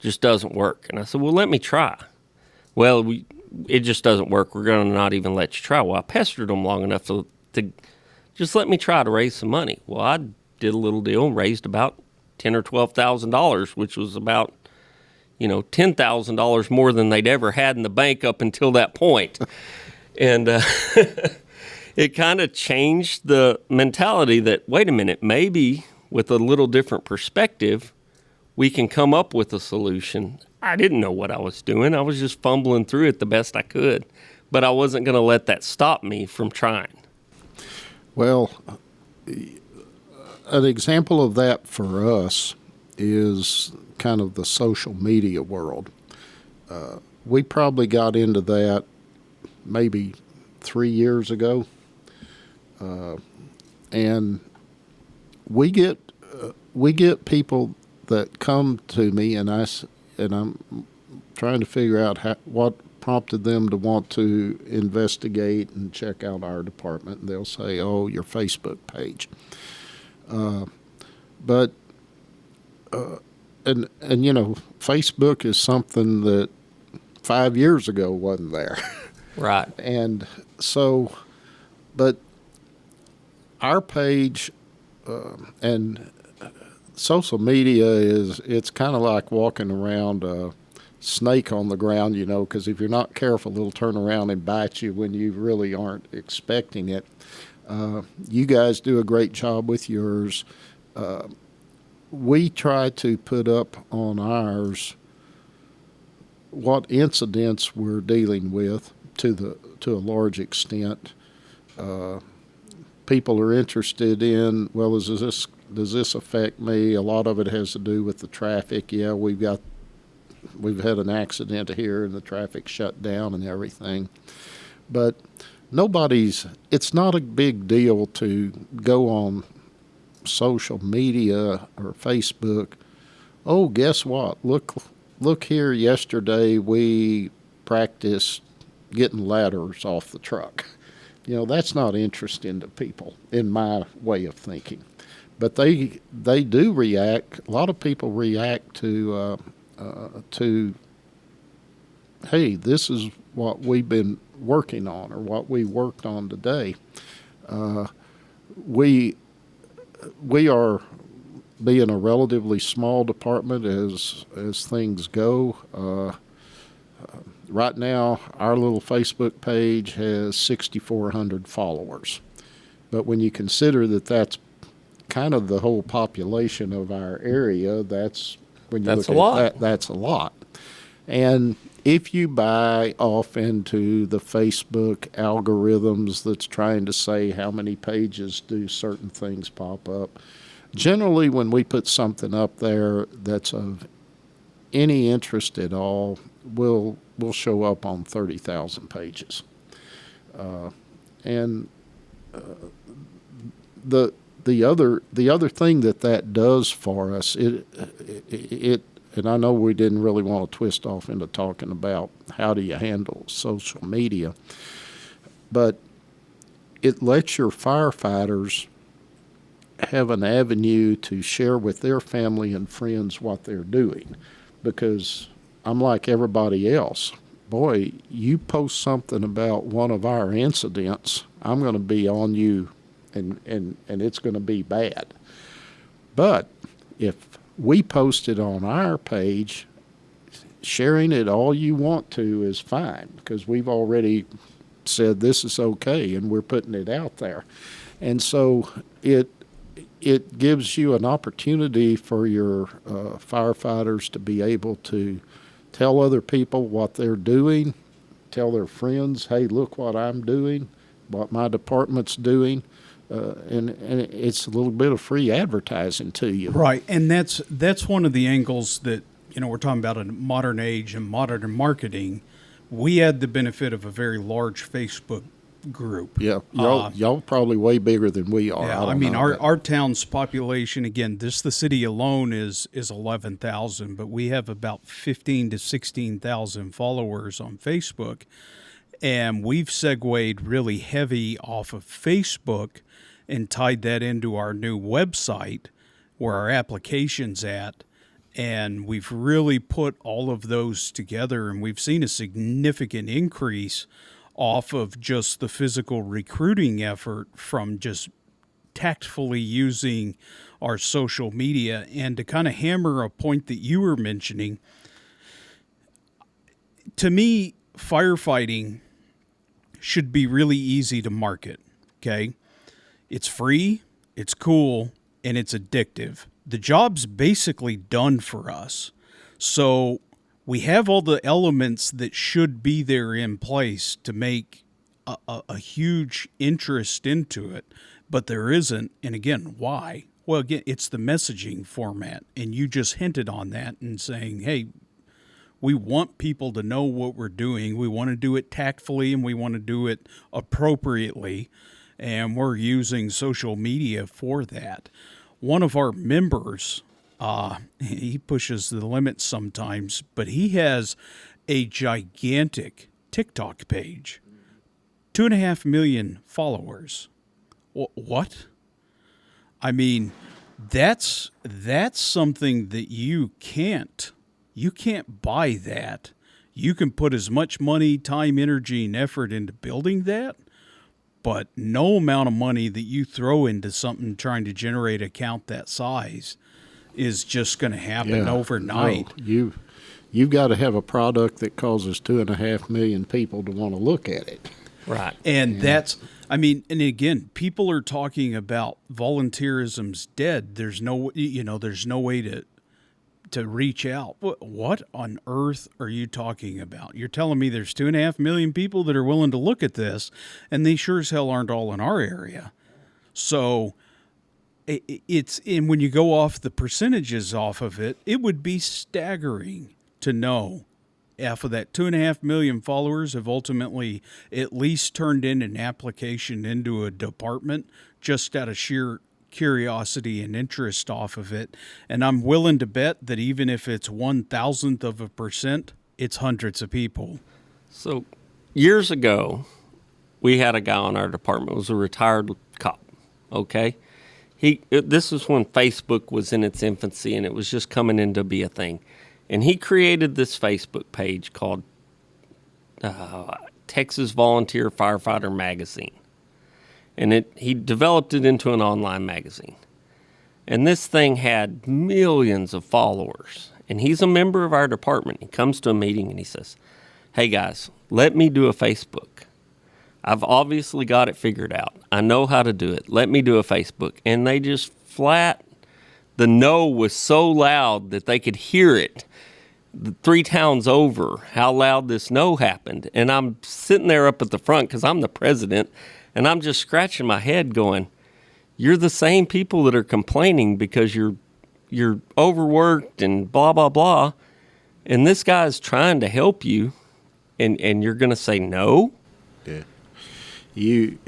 [SPEAKER 2] Just doesn't work. And I said, well, let me try. Well, it just doesn't work. We're going to not even let you try. Well, I pestered them long enough to just let me try to raise some money. Well, I did a little deal and raised about $10,000 or $12,000, which was about, $10,000 more than they'd ever had in the bank up until that point. And it kind of changed the mentality that, wait a minute, maybe with a little different perspective, we can come up with a solution. I didn't know what I was doing. I was just fumbling through it the best I could. But I wasn't going to let that stop me from trying.
[SPEAKER 3] Well, an example of that for us is kind of the social media world. We probably got into that maybe 3 years ago, and we get people that come to me, and I'm trying to figure out what prompted them to want to investigate and check out our department. And they'll say, "Oh, your Facebook page," but Facebook is something that 5 years ago wasn't there.
[SPEAKER 2] Right.
[SPEAKER 3] And so, but our page and social media it's kind of like walking around a snake on the ground, because if you're not careful, it'll turn around and bite you when you really aren't expecting it. You guys do a great job with yours. We try to put up on ours what incidents we're dealing with to a large extent. People are interested in, well, does this affect me? A lot of it has to do with the traffic. Yeah, we've had an accident here and the traffic shut down and everything. But it's not a big deal to go on social media or Facebook. Oh, guess what? Look here, yesterday we practiced getting ladders off the truck. That's not interesting to people, in my way of thinking. but they do react. A lot of people react to hey, this is what we've been working on or what we worked on today. We are being a relatively small department as things go. Right now, our little Facebook page has 6,400 followers. But when you consider that that's kind of the whole population of our area, that's when you
[SPEAKER 2] That's
[SPEAKER 3] look
[SPEAKER 2] a
[SPEAKER 3] at
[SPEAKER 2] lot.
[SPEAKER 3] that's a lot. And if you buy off into the Facebook algorithms that's trying to say how many pages do certain things pop up, generally when we put something up there that's of any interest at all, will show up on 30,000 pages. And the other thing that does for us, it and I know we didn't really want to twist off into talking about how do you handle social media, but it lets your firefighters have an avenue to share with their family and friends what they're doing. Because I'm like everybody else. Boy, you post something about one of our incidents, I'm going to be on you, and it's going to be bad. But if we post it on our page, sharing it all you want to is fine, because we've already said this is okay and we're putting it out there. And so it gives you an opportunity for your firefighters to be able to tell other people what they're doing, tell their friends, hey, look what I'm doing, what my department's doing, and it's a little bit of free advertising to you.
[SPEAKER 1] Right, and that's one of the angles that, we're talking about in modern age and modern marketing. We had the benefit of a very large Facebook group.
[SPEAKER 3] Yeah, y'all probably way bigger than we are.
[SPEAKER 1] Yeah,
[SPEAKER 3] I
[SPEAKER 1] I
[SPEAKER 3] don't
[SPEAKER 1] mean,
[SPEAKER 3] know,
[SPEAKER 1] our town's population, again, the city alone is 11,000, but we have about 15 to 16,000 followers on Facebook, and we've segued really heavy off of Facebook and tied that into our new website where our application's at, and we've really put all of those together, and we've seen a significant increase off of just the physical recruiting effort from just tactfully using our social media. And to kind of hammer a point that you were mentioning, to me, firefighting should be really easy to market, okay? It's free, it's cool, and it's addictive. The job's basically done for us. So we have all the elements that should be there in place to make a huge interest into it, but there isn't. And again, why? Well, again, it's the messaging format, and you just hinted on that and saying, hey, we want people to know what we're doing. We want to do it tactfully, and we want to do it appropriately, and we're using social media for that. One of our members, he pushes the limits sometimes, but he has a gigantic TikTok page, 2.5 million followers. What? I mean, that's something that you can't buy that. You can put as much money, time, energy, and effort into building that, but no amount of money that you throw into something trying to generate an account that size is just going to happen overnight.
[SPEAKER 3] No, you've got to have a product that causes 2.5 million people to want to look at it.
[SPEAKER 2] Right.
[SPEAKER 1] And that's, I mean, and again, people are talking about volunteerism's dead. There's no, there's no way to reach out. What on earth are you talking about? You're telling me there's 2.5 million people that are willing to look at this, and they sure as hell aren't all in our area. So and when you go off the percentages off of it, it would be staggering to know half of that 2.5 million followers have ultimately at least turned in an application into a department just out of sheer curiosity and interest off of it. And I'm willing to bet that even if it's 0.001%, it's hundreds of people.
[SPEAKER 2] So years ago, we had a guy on our department. It was a retired cop, okay? This was when Facebook was in its infancy and it was just coming in to be a thing. And he created this Facebook page called Texas Volunteer Firefighter Magazine. And he developed it into an online magazine. And this thing had millions of followers. And he's a member of our department. He comes to a meeting and he says, "Hey guys, let me do a Facebook. I've obviously got it figured out. I know how to do it. Let me do a Facebook." And they just the no was so loud that they could hear it 3 towns over, how loud this no happened. And I'm sitting there up at the front because I'm the president, and I'm just scratching my head going, you're the same people that are complaining because you're overworked and blah, blah, blah. And this guy's trying to help you, and you're going to say no?
[SPEAKER 3] Yeah. You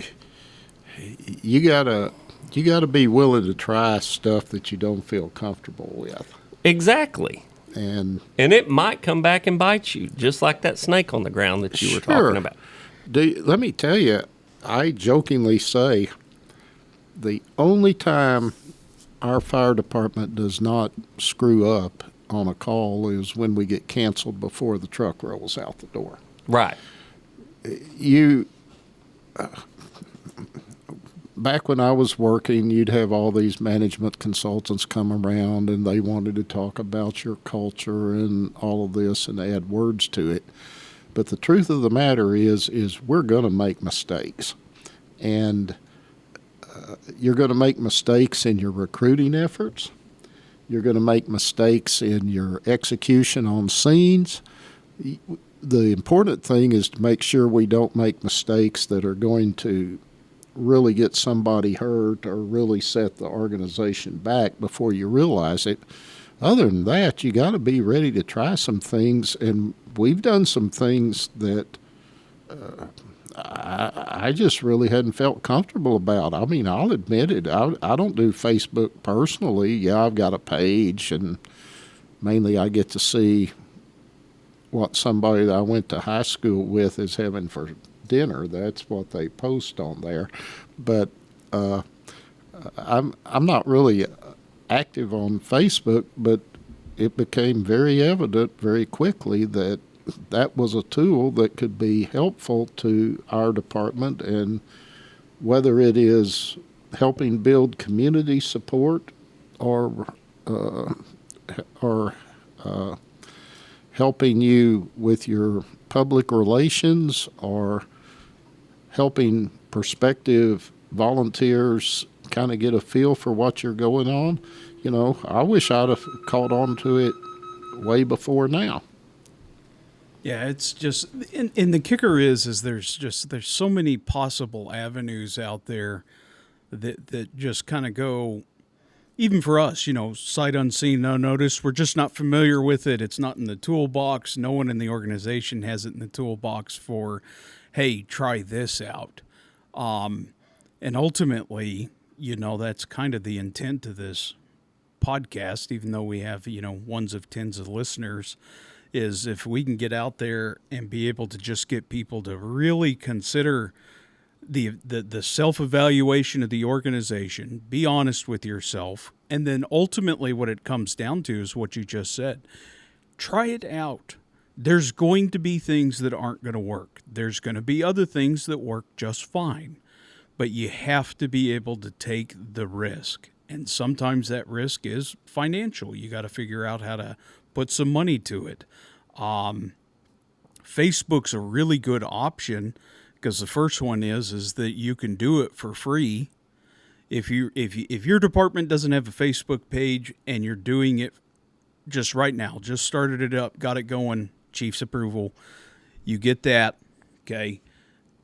[SPEAKER 3] gotta be willing to try stuff that you don't feel comfortable with.
[SPEAKER 2] Exactly.
[SPEAKER 3] And
[SPEAKER 2] it might come back and bite you, just like that snake on the ground that you were talking about.
[SPEAKER 3] Let me tell you, I jokingly say the only time our fire department does not screw up on a call is when we get canceled before the truck rolls out the door.
[SPEAKER 2] Right.
[SPEAKER 3] Back when I was working, you'd have all these management consultants come around and they wanted to talk about your culture and all of this and add words to it. But the truth of the matter is we're going to make mistakes. And you're going to make mistakes in your recruiting efforts. You're going to make mistakes in your execution on scenes. The important thing is to make sure we don't make mistakes that are going to really get somebody hurt or really set the organization back before you realize it. Other than that, you got to be ready to try some things, and we've done some things that I just really hadn't felt comfortable about. I mean, I'll admit it. I don't do Facebook personally. Yeah, I've got a page, and mainly I get to see what somebody that I went to high school with is having for dinner. That's what they post on there. But I'm not really active on Facebook, but it became very evident very quickly that was a tool that could be helpful to our department, and whether it is helping build community support or helping you with your public relations or helping prospective volunteers kind of get a feel for what you're going on. You know, I wish I'd have caught on to it way before now.
[SPEAKER 1] Yeah, it's just, and the kicker is there's so many possible avenues out there that just kind of go, even for us, you know, sight unseen, no notice. We're just not familiar with it. It's not in the toolbox. No one in the organization has it in the toolbox for, hey, try this out. And ultimately, you know, that's kind of the intent of this podcast, even though we have, you know, ones of tens of listeners, is if we can get out there and be able to just get people to really consider the self-evaluation of the organization, be honest with yourself, and then ultimately what it comes down to is what you just said. Try it out. There's going to be things that aren't going to work. There's going to be other things that work just fine. But you have to be able to take the risk. And sometimes that risk is financial. You got to figure out how to put some money to it. Facebook's a really good option because the first one is that you can do it for free. If your department doesn't have a Facebook page and you're doing it just right now, just started it up, got it going, chief's approval, you get that, okay,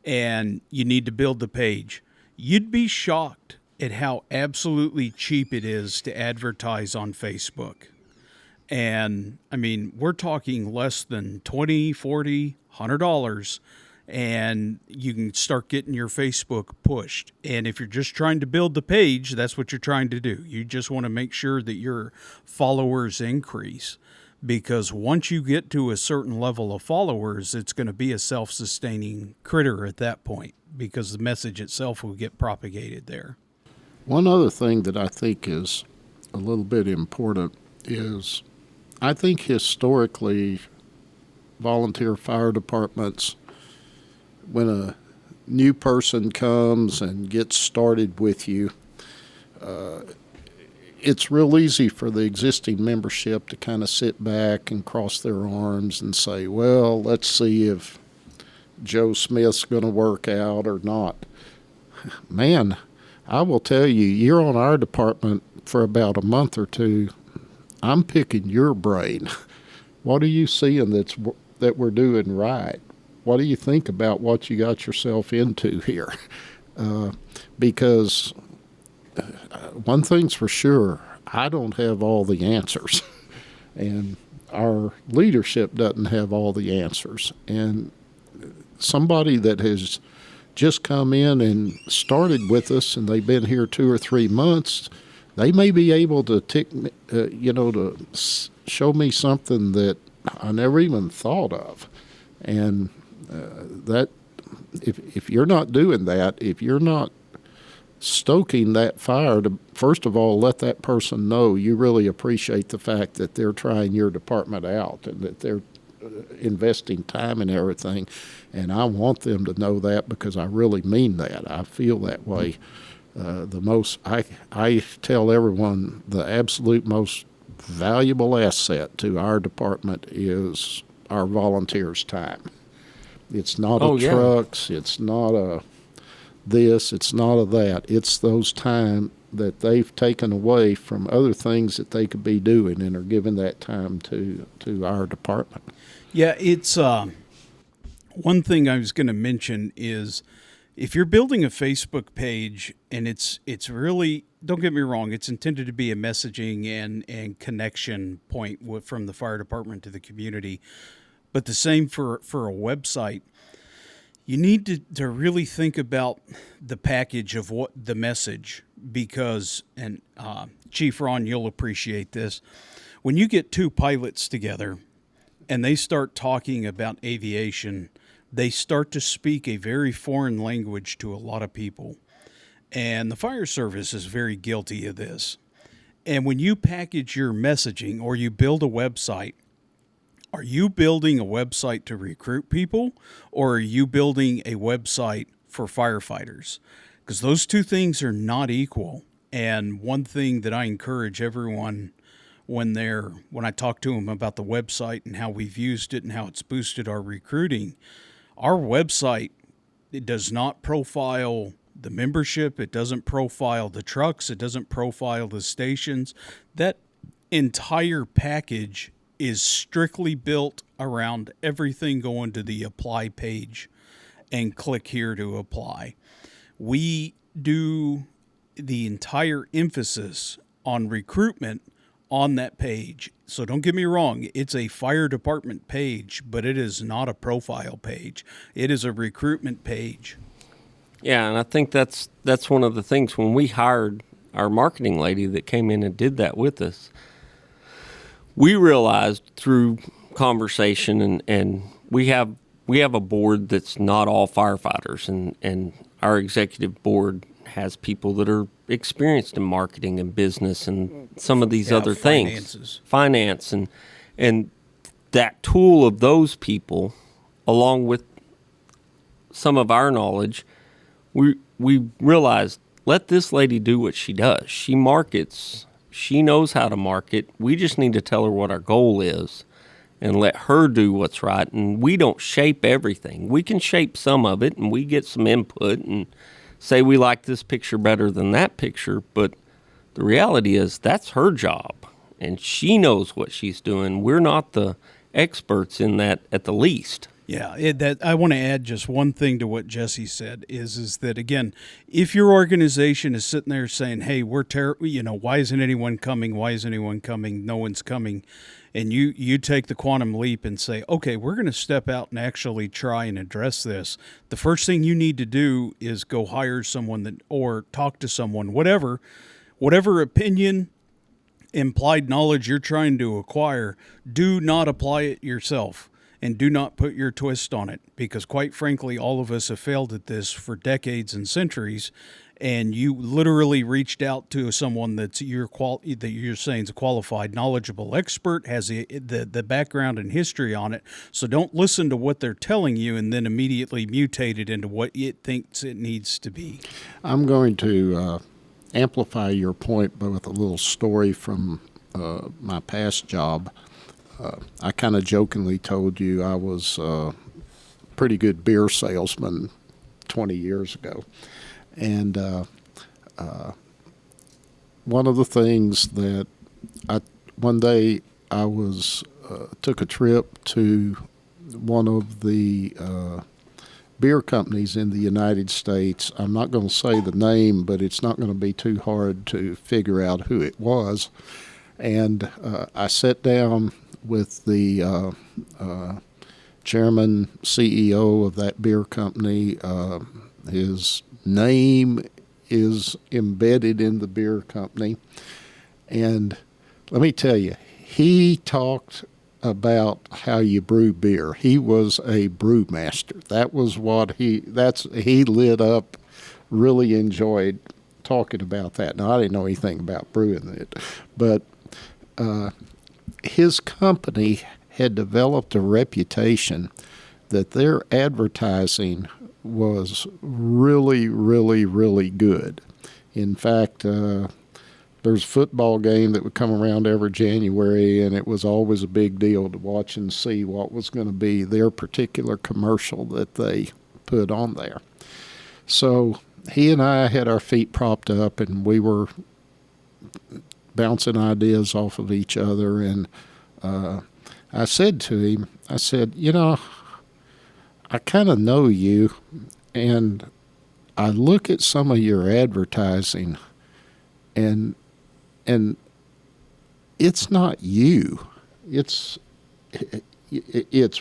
[SPEAKER 1] and you need to build the page. You'd be shocked at how absolutely cheap it is to advertise on Facebook. And I mean, we're talking less than $20, $40, $100, and you can start getting your Facebook pushed. And if you're just trying to build the page, that's what you're trying to do. You just want to make sure that your followers increase, because once you get to a certain level of followers, it's going to be a self-sustaining critter at that point, because the message itself will get propagated there.
[SPEAKER 3] One other thing that I think is a little bit important is I think historically volunteer fire departments, when a new person comes and gets started with you, it's real easy for the existing membership to kind of sit back and cross their arms and say, well, let's see if Joe Smith's going to work out or not. Man, I will tell you, you're on our department for about a month or two. I'm picking your brain. What are you seeing that we're doing right? What do you think about what you got yourself into here? Because one thing's for sure, I don't have all the answers. And our leadership doesn't have all the answers. And somebody that has just come in and started with us and they've been here 2 or 3 months, they may be able to show me something that I never even thought of. And that if you're not doing that, if you're not stoking that fire to, first of all, let that person know you really appreciate the fact that they're trying your department out and that they're investing time and everything. And I want them to know that because I really mean that. I feel that way. I tell everyone the absolute most valuable asset to our department is our volunteers' time. It's not trucks. It's not a this. It's not a that. It's those time that they've taken away from other things that they could be doing and are giving that time to our department.
[SPEAKER 1] Yeah, it's one thing I was going to mention is if you're building a Facebook page and it's really, don't get me wrong, it's intended to be a messaging and connection point from the fire department to the community, but the same for a website. You need to really think about the package of what the message, because, and Chief Ron, you'll appreciate this, when you get two pilots together and they start talking about aviation, they start to speak a very foreign language to a lot of people. And the fire service is very guilty of this. And when you package your messaging or you build a website, are you building a website to recruit people, or are you building a website for firefighters? Because those two things are not equal. And one thing that I encourage everyone when I talk to them about the website and how we've used it and how it's boosted our recruiting, our website, it does not profile the membership. It doesn't profile the trucks. It doesn't profile the stations. That entire package is strictly built around everything going to the apply page and click here to apply. We do the entire emphasis on recruitment on that page. So don't get me wrong, it's a fire department page, but it is not a profile page. It is a recruitment page.
[SPEAKER 2] Yeah, and I think that's one of the things when we hired our marketing lady that came in and did that with us. We realized through conversation, and we have a board that's not all firefighters, and our executive board has people that are experienced in marketing and business and some of these other things, finance, and that tool of those people, along with some of our knowledge, we realized, let this lady do what she does. She markets. She knows how to market. We just need to tell her what our goal is and let her do what's right. And we don't shape everything. We can shape some of it, and we get some input and say we like this picture better than that picture. But the reality is that's her job, and she knows what she's doing. We're not the experts in that at the least.
[SPEAKER 1] Yeah, that I want to add just one thing to what Jesse said is that, again, if your organization is sitting there saying, hey, we're terrible, why isn't anyone coming? Why isn't anyone coming? No one's coming. And you take the quantum leap and say, okay, we're going to step out and actually try and address this. The first thing you need to do is go hire someone or talk to someone, whatever opinion, implied knowledge you're trying to acquire, do not apply it yourself. and do not put your twist on it, because quite frankly, all of us have failed at this for decades and centuries. And you literally reached out to someone that you're saying is a qualified, knowledgeable expert, has the background and history on it. So don't listen to what they're telling you and then immediately mutate it into what it thinks it needs to be.
[SPEAKER 3] I'm going to amplify your point, but with a little story from my past job. I kind of jokingly told you I was a pretty good beer salesman 20 years ago. And one of the things that one day I took a trip to one of the beer companies in the United States. I'm not going to say the name, but it's not going to be too hard to figure out who it was. And I sat down with the chairman, CEO of that beer company. His name is embedded in the beer company. And let me tell you, he talked about how you brew beer. He was a brewmaster. That was what he lit up, really enjoyed talking about that. Now, I didn't know anything about brewing it, but his company had developed a reputation that their advertising was really, really, really good. In fact, there's a football game that would come around every January, and it was always a big deal to watch and see what was going to be their particular commercial that they put on there. So he and I had our feet propped up, and we were bouncing ideas off of each other. And I said to him, I kind of know you, and I look at some of your advertising, and it's not you. It's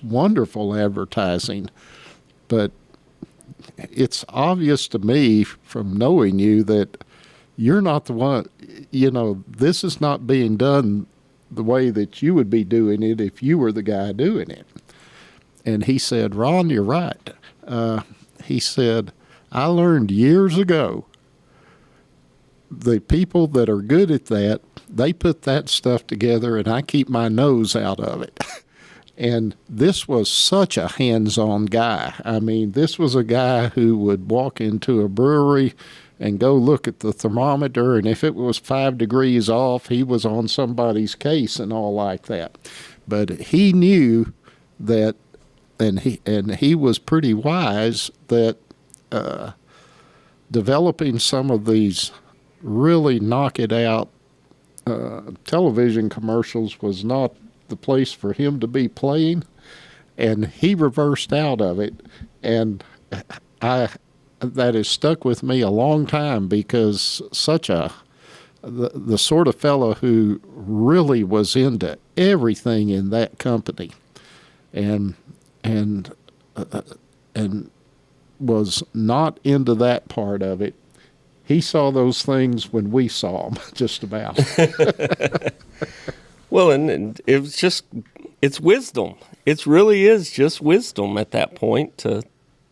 [SPEAKER 3] wonderful advertising, but it's obvious to me from knowing you that you're not the one. This is not being done the way that you would be doing it if you were the guy doing it. And he said, Ron, you're right. He said, I learned years ago, the people that are good at that, they put that stuff together, and I keep my nose out of it. And this was such a hands-on guy. I mean, this was a guy who would walk into a brewery and go look at the thermometer, and if it was 5 degrees off, he was on somebody's case and all like that. But he knew that, and he was pretty wise, that developing some of these really knock-it-out television commercials was not the place for him to be playing, and he reversed out of it, and that has stuck with me a long time, because the sort of fellow who really was into everything in that company, and was not into that part of it. He saw those things when we saw them, just about.
[SPEAKER 2] Well, and it's wisdom. It really is just wisdom at that point to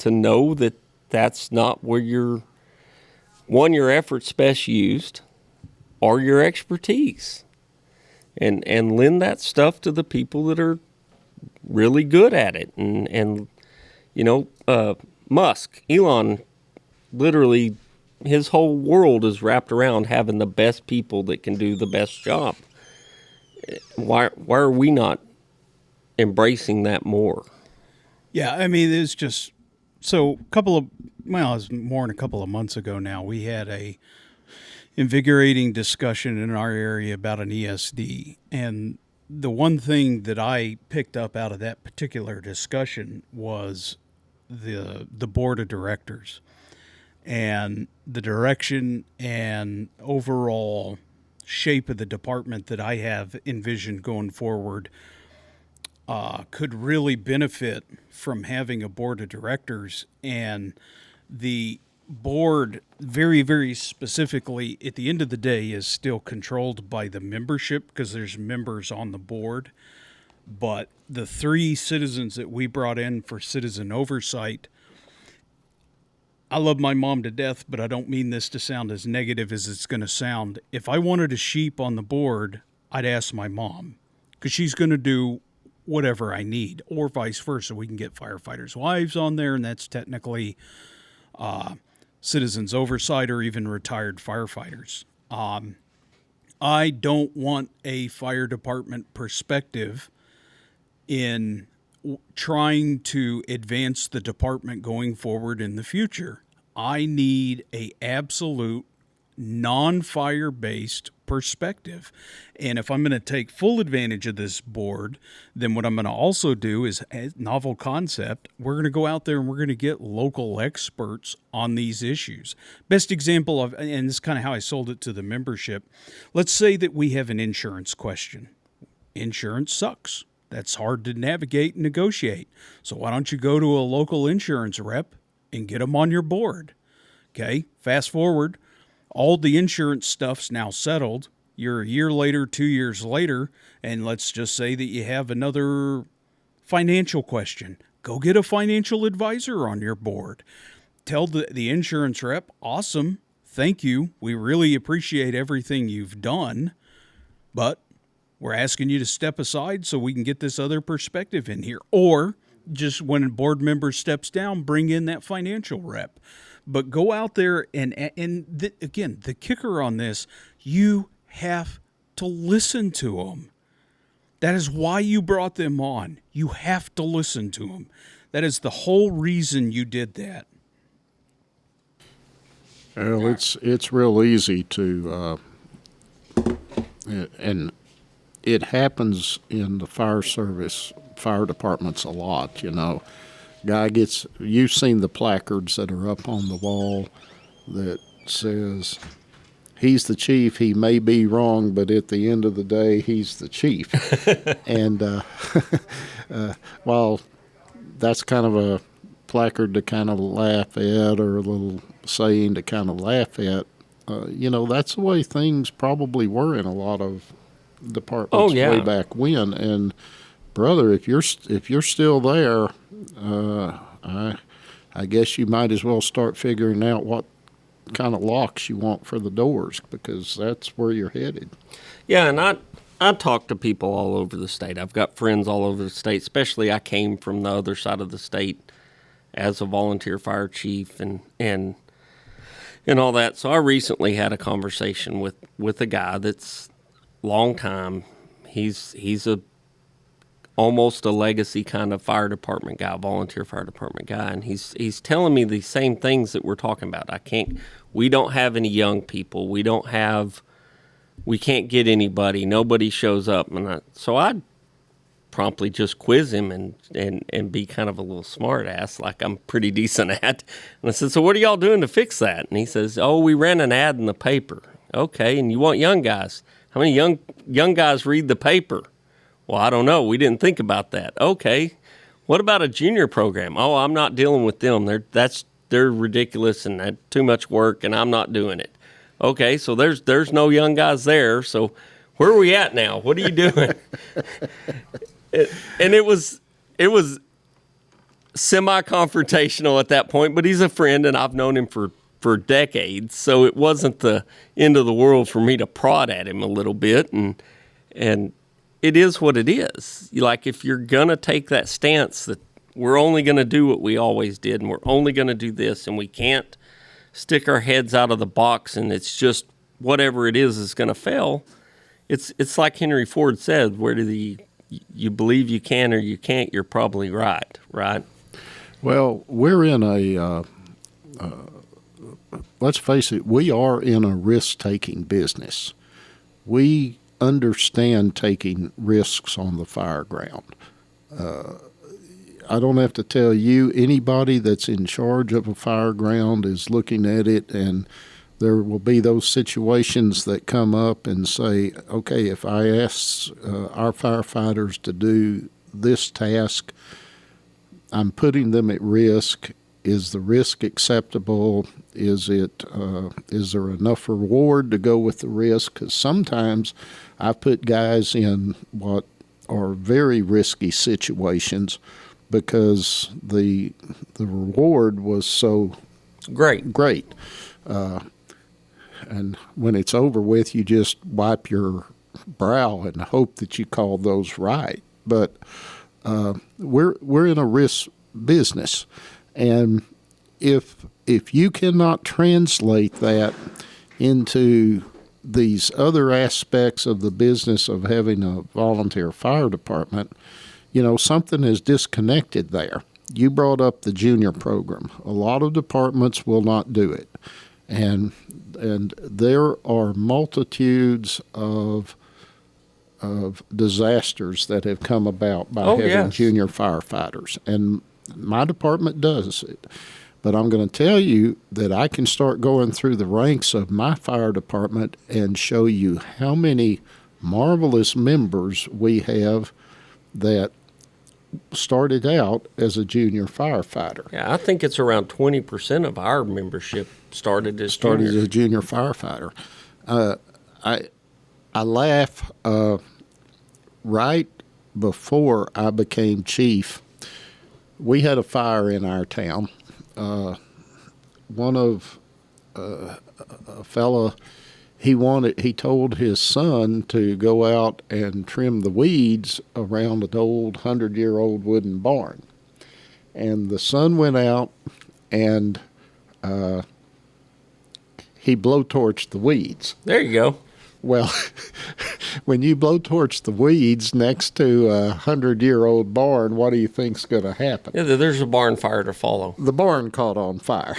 [SPEAKER 2] know that that's not where your effort's best used, or your expertise, and lend that stuff to the people that are really good at it. And Musk, Elon, literally, his whole world is wrapped around having the best people that can do the best job. Why are we not embracing that more?
[SPEAKER 1] Yeah, I mean, it's just so it was more than a couple of months ago now, we had a invigorating discussion in our area about an ESD, and the one thing that I picked up out of that particular discussion was the board of directors and the direction and overall shape of the department that I have envisioned going forward could really benefit from having a board of directors. And the board, very, very specifically, at the end of the day, is still controlled by the membership, because there's members on the board. but the 3 citizens that we brought in for citizen oversight, I love my mom to death, but I don't mean this to sound as negative as it's going to sound. If I wanted a sheep on the board, I'd ask my mom, because she's going to do whatever I need, or vice versa. We can get firefighters' wives on there, and that's technically citizens oversight or even retired firefighters. I don't want a fire department perspective in trying to advance the department going forward in the future. I need a absolute non-fire based perspective. And if I'm going to take full advantage of this board, then what I'm going to also do is a novel concept. We're going to go out there and we're going to get local experts on these issues. Best example of, and this is kind of how I sold it to the membership. Let's say that we have an insurance question. Insurance sucks. That's hard to navigate and negotiate. So why don't you go to a local insurance rep and get them on your board? Okay, fast forward. All the insurance stuff's now settled. You're a year later, 2 years later, and let's just say that you have another financial question. Go get a financial advisor on your board. Tell the insurance rep, awesome, thank you. We really appreciate everything you've done, but we're asking you to step aside so we can get this other perspective in here. Or just when a board member steps down, bring in that financial rep. But go out there again, the kicker on this, you have to listen to them. That is why you brought them on. You have to listen to them. That is the whole reason you did that.
[SPEAKER 3] Well, it's real easy to, and it happens in the fire service, fire departments a lot, you know. Guy gets, you've seen the placards that are up on the wall that says, he's the chief, he may be wrong, but at the end of the day, he's the chief. And while that's kind of a placard to kind of laugh at, or a little saying to kind of laugh at, you know, that's the way things probably were in a lot of departments way back when. And brother, if you're still there, I guess you might as well start figuring out what kind of locks you want for the doors, because that's where you're headed.
[SPEAKER 2] Yeah, and I talk to people all over the state. I've got friends all over the state, especially I came from the other side of the state as a volunteer fire chief and all that. So I recently had a conversation with a guy that's long time. He's a almost a legacy kind of fire department guy, volunteer fire department guy, and he's telling me the same things that we're talking about. We don't have any young people. We can't get anybody. Nobody shows up, so I promptly just quiz him and be kind of a little smart ass, like I'm pretty decent at. And I said, so what are y'all doing to fix that? And he says, oh, we ran an ad in the paper. Okay, and you want young guys. How many young guys read the paper? Well, I don't know. We didn't think about that. Okay, what about a junior program? Oh, I'm not dealing with them. They're ridiculous and that's too much work, and I'm not doing it. Okay, so there's no young guys there. So where are we at now? What are you doing? And it was semi-confrontational at that point, but he's a friend, and I've known him for decades, so it wasn't the end of the world for me to prod at him a little bit, and it is what it is. Like, if you're going to take that stance that we're only going to do what we always did, and we're only going to do this, and we can't stick our heads out of the box, and it's just whatever it is going to fail, it's like Henry Ford said, you believe you can or you can't, you're probably right?
[SPEAKER 3] Well, we're in a, let's face it, we are in a risk-taking business. We understand taking risks on the fire ground. I don't have to tell you, anybody that's in charge of a fire ground is looking at it, and there will be those situations that come up and say, okay, if I ask our firefighters to do this task, I'm putting them at risk. Is the risk acceptable? Is there enough reward to go with the risk? Because sometimes I put guys in what are very risky situations because the reward was so great. And when it's over with, you just wipe your brow and hope that you called those right. But we're in a risk business, and if you cannot translate that into these other aspects of the business of having a volunteer fire department, something is disconnected there. You brought up the junior program. A lot of departments will not do it, and there are multitudes of disasters that have come about by having junior firefighters, and my department does it. But I'm going to tell you that I can start going through the ranks of my fire department and show you how many marvelous members we have that started out as a junior firefighter.
[SPEAKER 2] Yeah, I think it's around 20% of our membership started as
[SPEAKER 3] a junior firefighter. I laugh. Right before I became chief, we had a fire in our town. One of a fella, he told his son to go out and trim the weeds around an old 100-year-old wooden barn. And the son went out and he blowtorched the weeds.
[SPEAKER 2] There you go.
[SPEAKER 3] Well, when you blowtorch the weeds next to a 100-year-old barn, what do you think's going to happen?
[SPEAKER 2] Yeah, there's a barn fire to follow.
[SPEAKER 3] The barn caught on fire.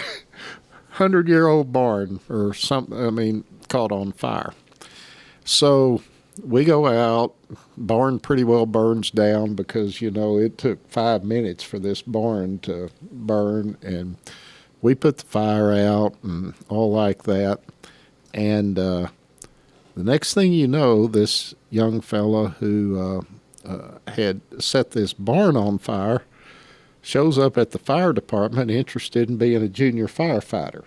[SPEAKER 3] 100-year-old barn or something, caught on fire. So we go out, barn pretty well burns down because, it took 5 minutes for this barn to burn, and we put the fire out and all like that. And the next thing you know, this young fella who had set this barn on fire shows up at the fire department interested in being a junior firefighter.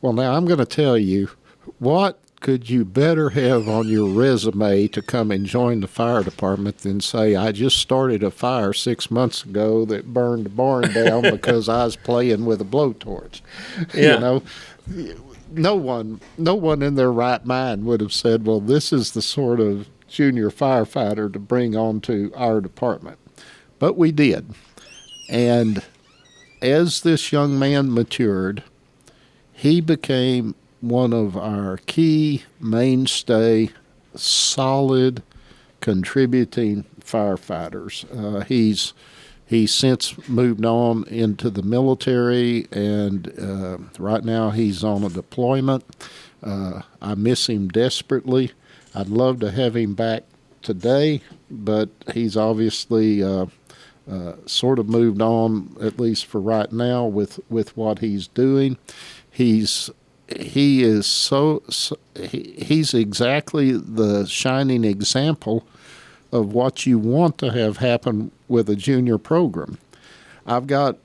[SPEAKER 3] Well, now I'm going to tell you, what could you better have on your resume to come and join the fire department than say, I just started a fire 6 months ago that burned the barn down because I was playing with a blowtorch.
[SPEAKER 2] Yeah.
[SPEAKER 3] No one in their right mind would have said, well, this is the sort of junior firefighter to bring onto our department. But we did. And as this young man matured, he became one of our key, mainstay, solid, contributing firefighters. He's since moved on into the military, and right now he's on a deployment. I miss him desperately. I'd love to have him back today, but he's obviously sort of moved on, at least for right now, with what he's doing. He's exactly the shining example of what you want to have happen with a junior program. I've got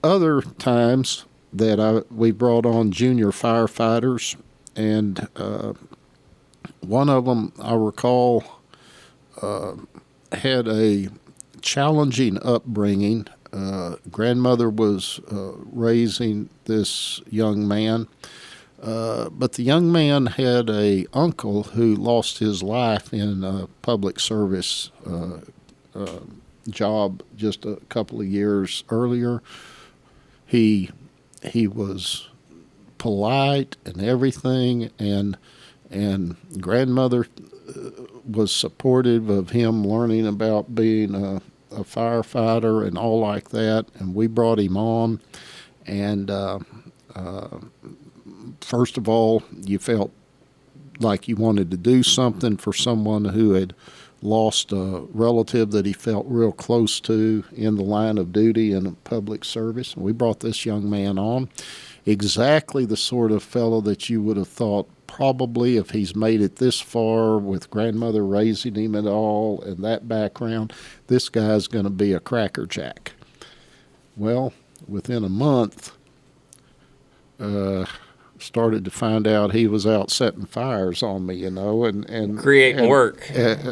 [SPEAKER 3] other times that we brought on junior firefighters, and one of them, I recall, had a challenging upbringing. Grandmother was raising this young man, but the young man had a uncle who lost his life in a public service job just a couple of years earlier. He was polite and everything, and grandmother was supportive of him learning about being a firefighter and all like that, and we brought him on. And first of all, you felt like you wanted to do something for someone who had lost a relative that he felt real close to in the line of duty in public service. And we brought this young man on, exactly the sort of fellow that you would have thought, probably if he's made it this far with grandmother raising him and all and that background, this guy's going to be a crackerjack. Well, within a month, started to find out he was out setting fires on me, and
[SPEAKER 2] Creating work.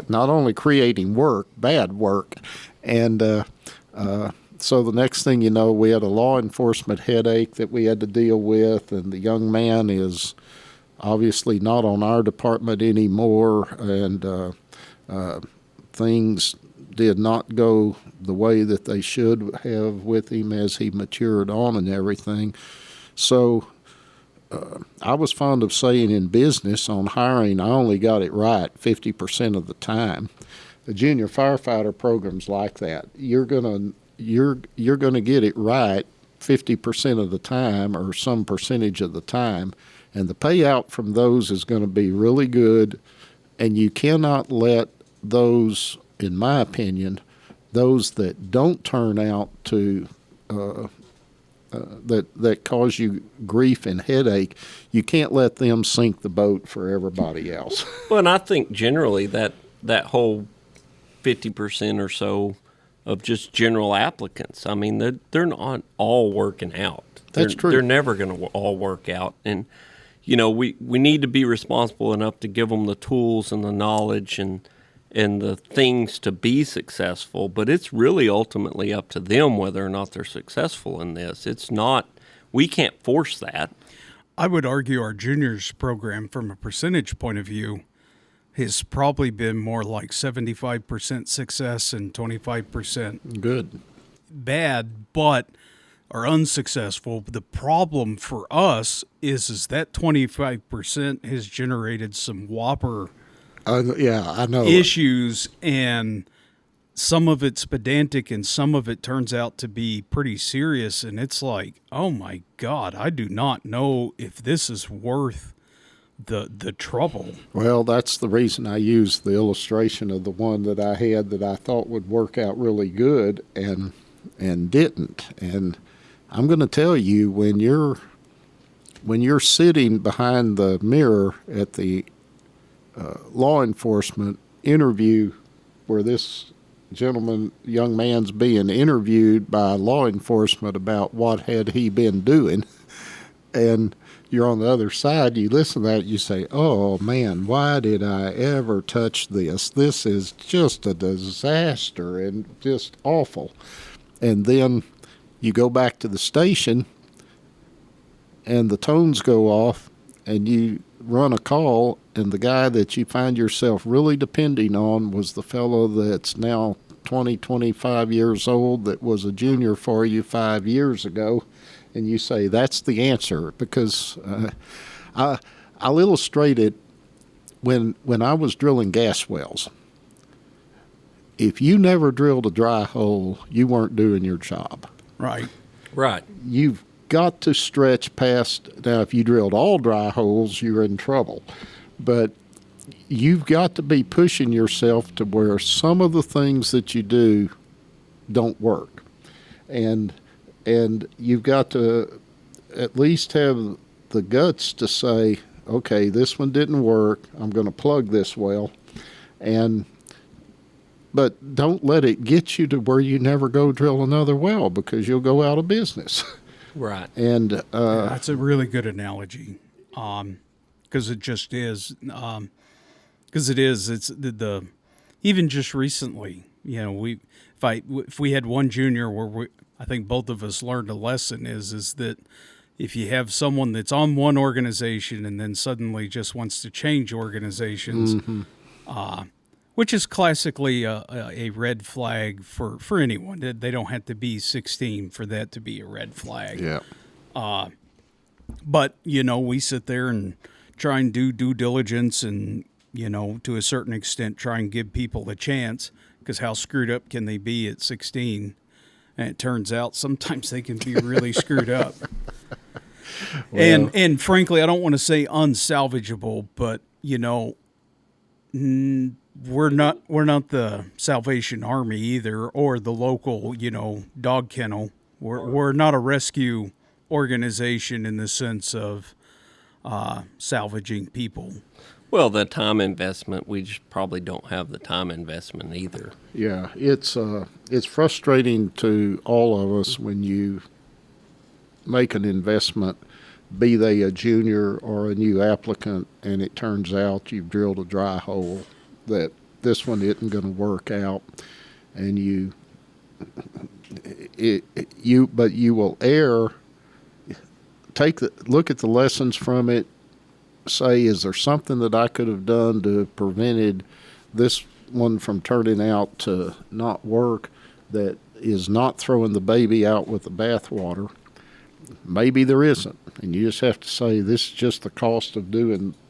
[SPEAKER 3] Not only creating work, bad work, and so the next thing you know, we had a law enforcement headache that we had to deal with, and the young man is obviously not on our department anymore, and things did not go the way that they should have with him as he matured on and everything. So I was fond of saying in business on hiring, I only got it right 50% of the time. The junior firefighter program's like that. You're gonna get it right 50% of the time, or some percentage of the time, and the payout from those is going to be really good. And you cannot let those, in my opinion, those that don't turn out to that cause you grief and headache, you can't let them sink the boat for everybody else.
[SPEAKER 2] Well, and I think generally that whole 50% or so of just general applicants, I mean, they're not all working out.
[SPEAKER 3] That's true.
[SPEAKER 2] They're never going to all work out. And, we need to be responsible enough to give them the tools and the knowledge and the things to be successful, but it's really ultimately up to them whether or not they're successful in this. It's not, we can't force that.
[SPEAKER 1] I would argue our juniors program, from a percentage point of view, has probably been more like 75% success and 25%
[SPEAKER 3] Good.
[SPEAKER 1] bad, but are unsuccessful. The problem for us is that 25% has generated some whopper
[SPEAKER 3] I know.
[SPEAKER 1] issues, and some of it's pedantic and some of it turns out to be pretty serious. And it's like, oh my God, I do not know if this is worth the trouble.
[SPEAKER 3] Well, that's the reason I used the illustration of the one that I had that I thought would work out really good and didn't. And I'm going to tell you, when you're sitting behind the mirror at the law enforcement interview where this young man's being interviewed by law enforcement about what had he been doing, and you're on the other side, you listen to that, you say, oh man, why did I ever touch this? This is just a disaster and just awful. And then you go back to the station and the tones go off and you run a call, and the guy that you find yourself really depending on was the fellow that's now 20, 25 years old that was a junior for you 5 years ago. And you say, that's the answer. Because I'll illustrate it when I was drilling gas wells. If you never drilled a dry hole, you weren't doing your job.
[SPEAKER 1] Right.
[SPEAKER 2] Right.
[SPEAKER 3] You've got to stretch past. Now, if you drilled all dry holes, you're in trouble. But you've got to be pushing yourself to where some of the things that you do don't work. And you've got to at least have the guts to say, okay, this one didn't work. I'm going to plug this well. But don't let it get you to where you never go drill another well, because you'll go out of business.
[SPEAKER 2] Right.
[SPEAKER 3] And
[SPEAKER 1] That's a really good analogy, because it just is. Because it is. It's the even just recently. If we had one junior where I think both of us learned a lesson is that if you have someone that's on one organization and then suddenly just wants to change organizations, which is classically a red flag for anyone. They don't have to be 16 for that to be a red flag.
[SPEAKER 3] yeah.
[SPEAKER 1] But, we sit there and try and do due diligence and, to a certain extent, try and give people a chance, because how screwed up can they be at 16? And it turns out sometimes they can be really screwed up.
[SPEAKER 3] Well,
[SPEAKER 1] and frankly, I don't want to say unsalvageable, but, we're not the Salvation Army either, or the local, dog kennel. We're not a rescue organization in the sense of salvaging people.
[SPEAKER 2] Well, the time investment, we just probably don't have the time investment either.
[SPEAKER 3] Yeah, it's frustrating to all of us when you make an investment be they a junior or a new applicant, and it turns out you've drilled a dry hole, that this one isn't going to work out, and but you will err. Look at the lessons from it. Say, is there something that I could have done to prevented this one from turning out to not work, that is not throwing the baby out with the bathwater? Maybe there isn't, and you just have to say, this is just the cost of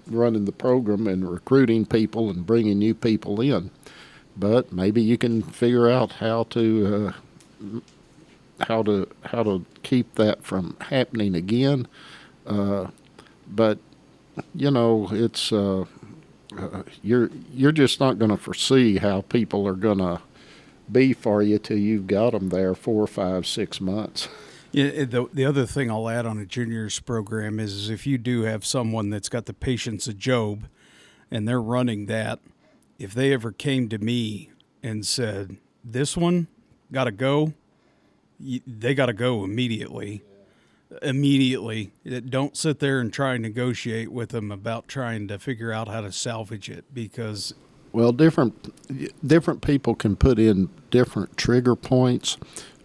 [SPEAKER 3] running the program and recruiting people and bringing new people in. But maybe you can figure out how to keep that from happening again. But it's you're just not going to foresee how people are going to be for you till you've got them there 4, 5, 6 months.
[SPEAKER 1] Yeah, the other thing I'll add on a juniors program is if you do have someone that's got the patience of Job and they're running that, if they ever came to me and said, this one got to go, they got to go immediately. Immediately. Don't sit there and try and negotiate with them about trying to figure out how to salvage it, because...
[SPEAKER 3] Well, different people can put in different trigger points.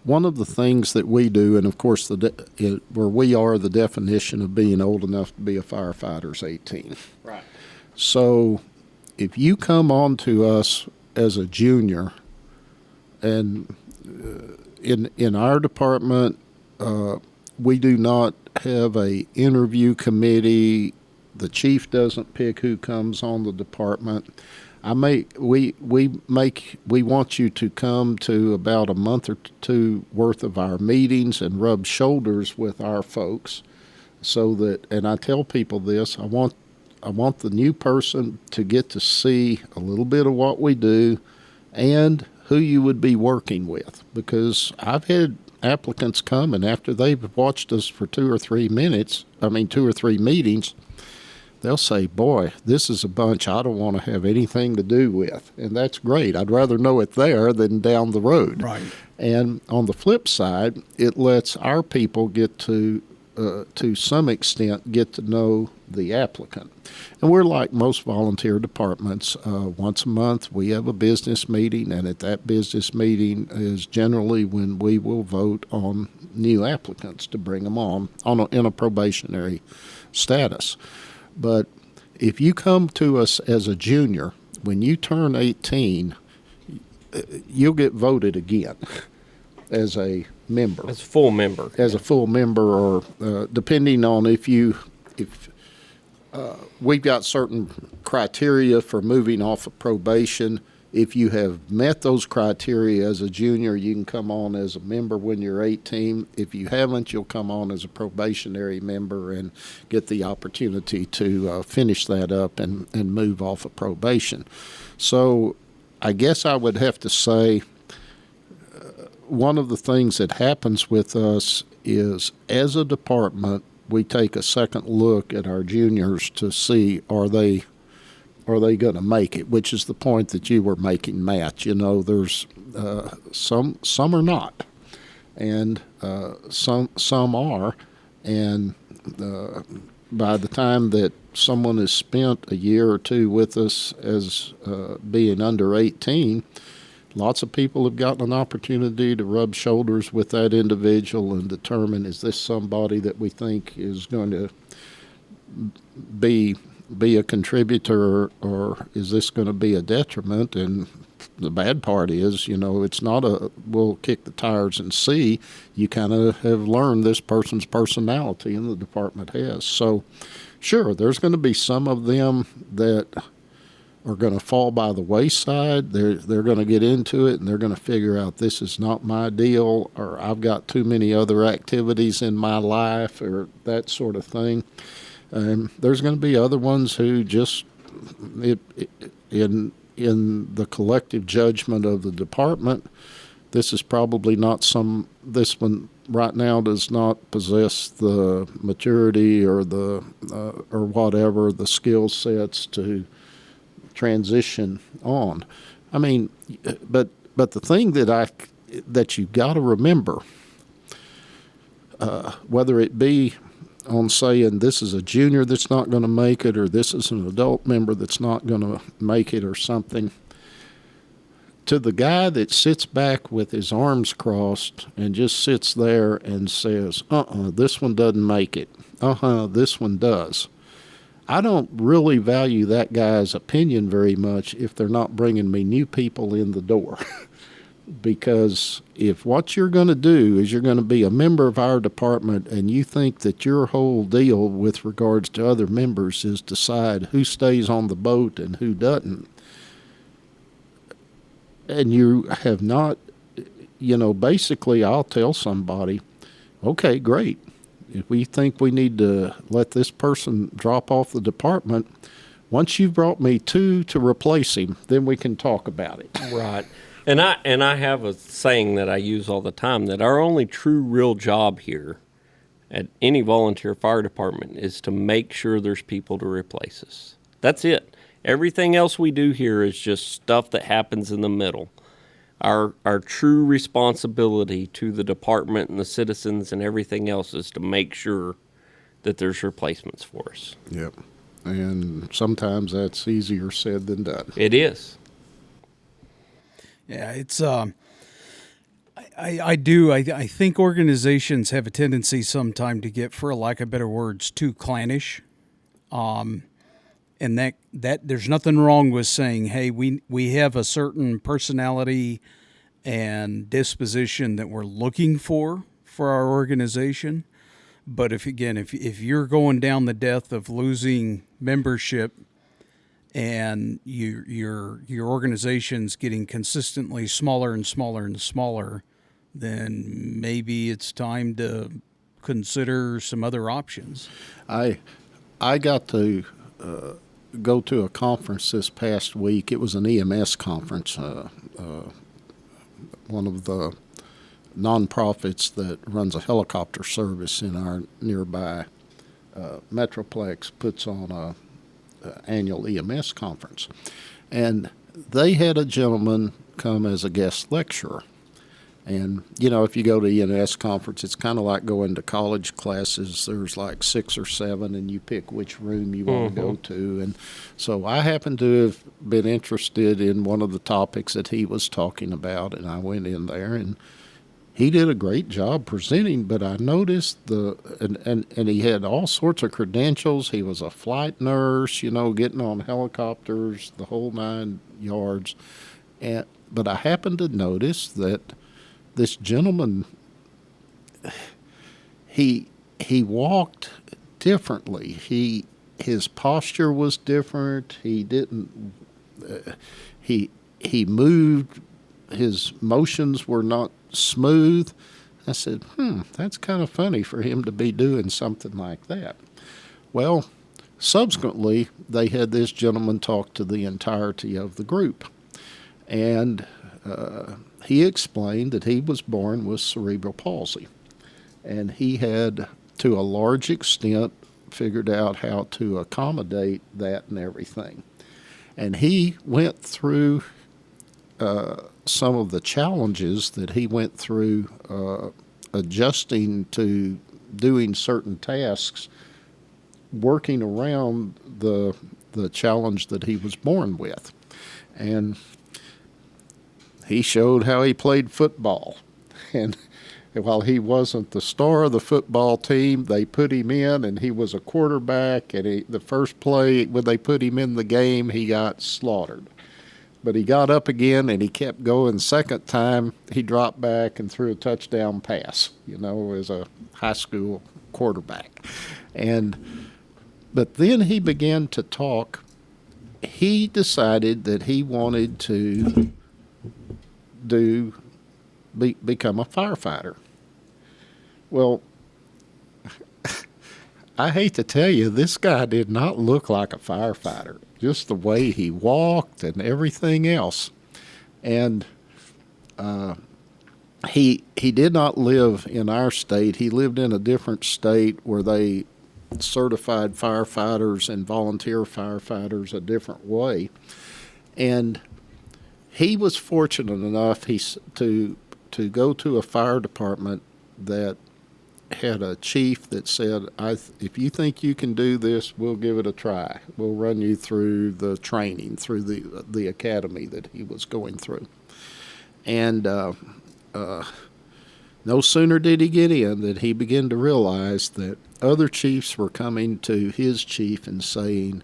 [SPEAKER 3] One of the things that we do, and of course where we are, the definition of being old enough to be a firefighter is 18.
[SPEAKER 2] Right.
[SPEAKER 3] So if you come on to us as a junior, and in our department, we do not have a interview committee. The chief doesn't pick who comes on the department. We want you to come to about a month or two worth of our meetings and rub shoulders with our folks, so that, and I tell people this, I want the new person to get to see a little bit of what we do and who you would be working with, because I've had applicants come, and after they've watched us for 2 or 3 meetings, they'll say, boy, this is a bunch I don't want to have anything to do with. And that's great. I'd rather know it there than down the road.
[SPEAKER 1] Right.
[SPEAKER 3] And on the flip side, it lets our people get to some extent, get to know the applicant. And we're like most volunteer departments. Once a month, we have a business meeting, and at that business meeting is generally when we will vote on new applicants to bring them in a probationary status. But if you come to us as a junior, when you turn 18, you'll get voted again as a member.
[SPEAKER 2] As a full member.
[SPEAKER 3] As a full member, or depending on if we've got certain criteria for moving off of probation. If you have met those criteria as a junior, you can come on as a member when you're 18. If you haven't, you'll come on as a probationary member and get the opportunity to finish that up and move off of probation. So I guess I would have to say one of the things that happens with us is, as a department, we take a second look at our juniors to see, are they going to make it, which is the point that you were making, Matt. There's some are not, and some are, and by the time that someone has spent a year or two with us as being under 18, lots of people have gotten an opportunity to rub shoulders with that individual and determine, is this somebody that we think is going to be a contributor, or is this going to be a detriment? And the bad part is, it's not we'll kick the tires and see. You kind of have learned this person's personality, and the department has. So sure, there's going to be some of them that are going to fall by the wayside. They're going to get into it, and they're going to figure out, this is not my deal, or I've got too many other activities in my life, or that sort of thing. There's going to be other ones who just, in the collective judgment of the department, this is probably not this one right now does not possess the maturity or or whatever, the skill sets to transition on. I mean, but the thing that you've got to remember, whether it be on saying this is a junior that's not going to make it, or this is an adult member that's not going to make it, or something, to the guy that sits back with his arms crossed and just sits there and says, this one doesn't make it. This one does. I don't really value that guy's opinion very much if they're not bringing me new people in the door. Because if what you're going to do is you're going to be a member of our department and you think that your whole deal with regards to other members is decide who stays on the boat and who doesn't, and you have not, basically I'll tell somebody, okay, great. If we think we need to let this person drop off the department, once you've brought me two to replace him, then we can talk about it.
[SPEAKER 2] Right. And I have a saying that I use all the time, that our only true real job here at any volunteer fire department is to make sure there's people to replace us. That's it. Everything else we do here is just stuff that happens in the middle. Our true responsibility to the department and the citizens and everything else is to make sure that there's replacements for us.
[SPEAKER 3] Yep. And sometimes that's easier said than done.
[SPEAKER 2] It is.
[SPEAKER 1] Yeah, it's I think organizations have a tendency sometime to get, for lack of better words, too clannish. And that there's nothing wrong with saying, hey, we have a certain personality and disposition that we're looking for our organization. But if you're going down the death of losing membership and your organization's getting consistently smaller and smaller and smaller, then maybe it's time to consider some other options.
[SPEAKER 3] I got to go to a conference this past week. It was an EMS conference. One of the nonprofits that runs a helicopter service in our nearby Metroplex puts on a annual EMS conference. And they had a gentleman come as a guest lecturer. And, if you go to EMS conference, it's kind of like going to college classes. There's like 6 or 7, and you pick which room you want to go to. And so I happened to have been interested in one of the topics that he was talking about, and I went in there, and he did a great job presenting, but I noticed and he had all sorts of credentials. He was a flight nurse, getting on helicopters, the whole 9 yards. But I happened to notice that this gentleman, he walked differently. His posture was different. He didn't. He moved. His motions were not smooth. I said, that's kind of funny for him to be doing something like that. Well, subsequently, they had this gentleman talk to the entirety of the group. And he explained that he was born with cerebral palsy. And he had, to a large extent, figured out how to accommodate that and everything. And he went through some of the challenges that he went through adjusting to doing certain tasks, working around the challenge that he was born with. And he showed how he played football. And while he wasn't the star of the football team, they put him in, and he was a quarterback. And the first play, when they put him in the game, he got slaughtered. But he got up again, and he kept going. Second time, he dropped back and threw a touchdown pass, as a high school quarterback. But then he began to talk. He decided that he wanted to become a firefighter. Well, I hate to tell you, this guy did not look like a firefighter, just the way he walked and everything else. And he did not live in our state. He lived in a different state where they certified firefighters and volunteer firefighters a different way. And he was fortunate enough to go to a fire department that had a chief that said, if you think you can do this, we'll give it a try. We'll run you through the training, through the academy that he was going through. And no sooner did he get in than he began to realize that other chiefs were coming to his chief and saying,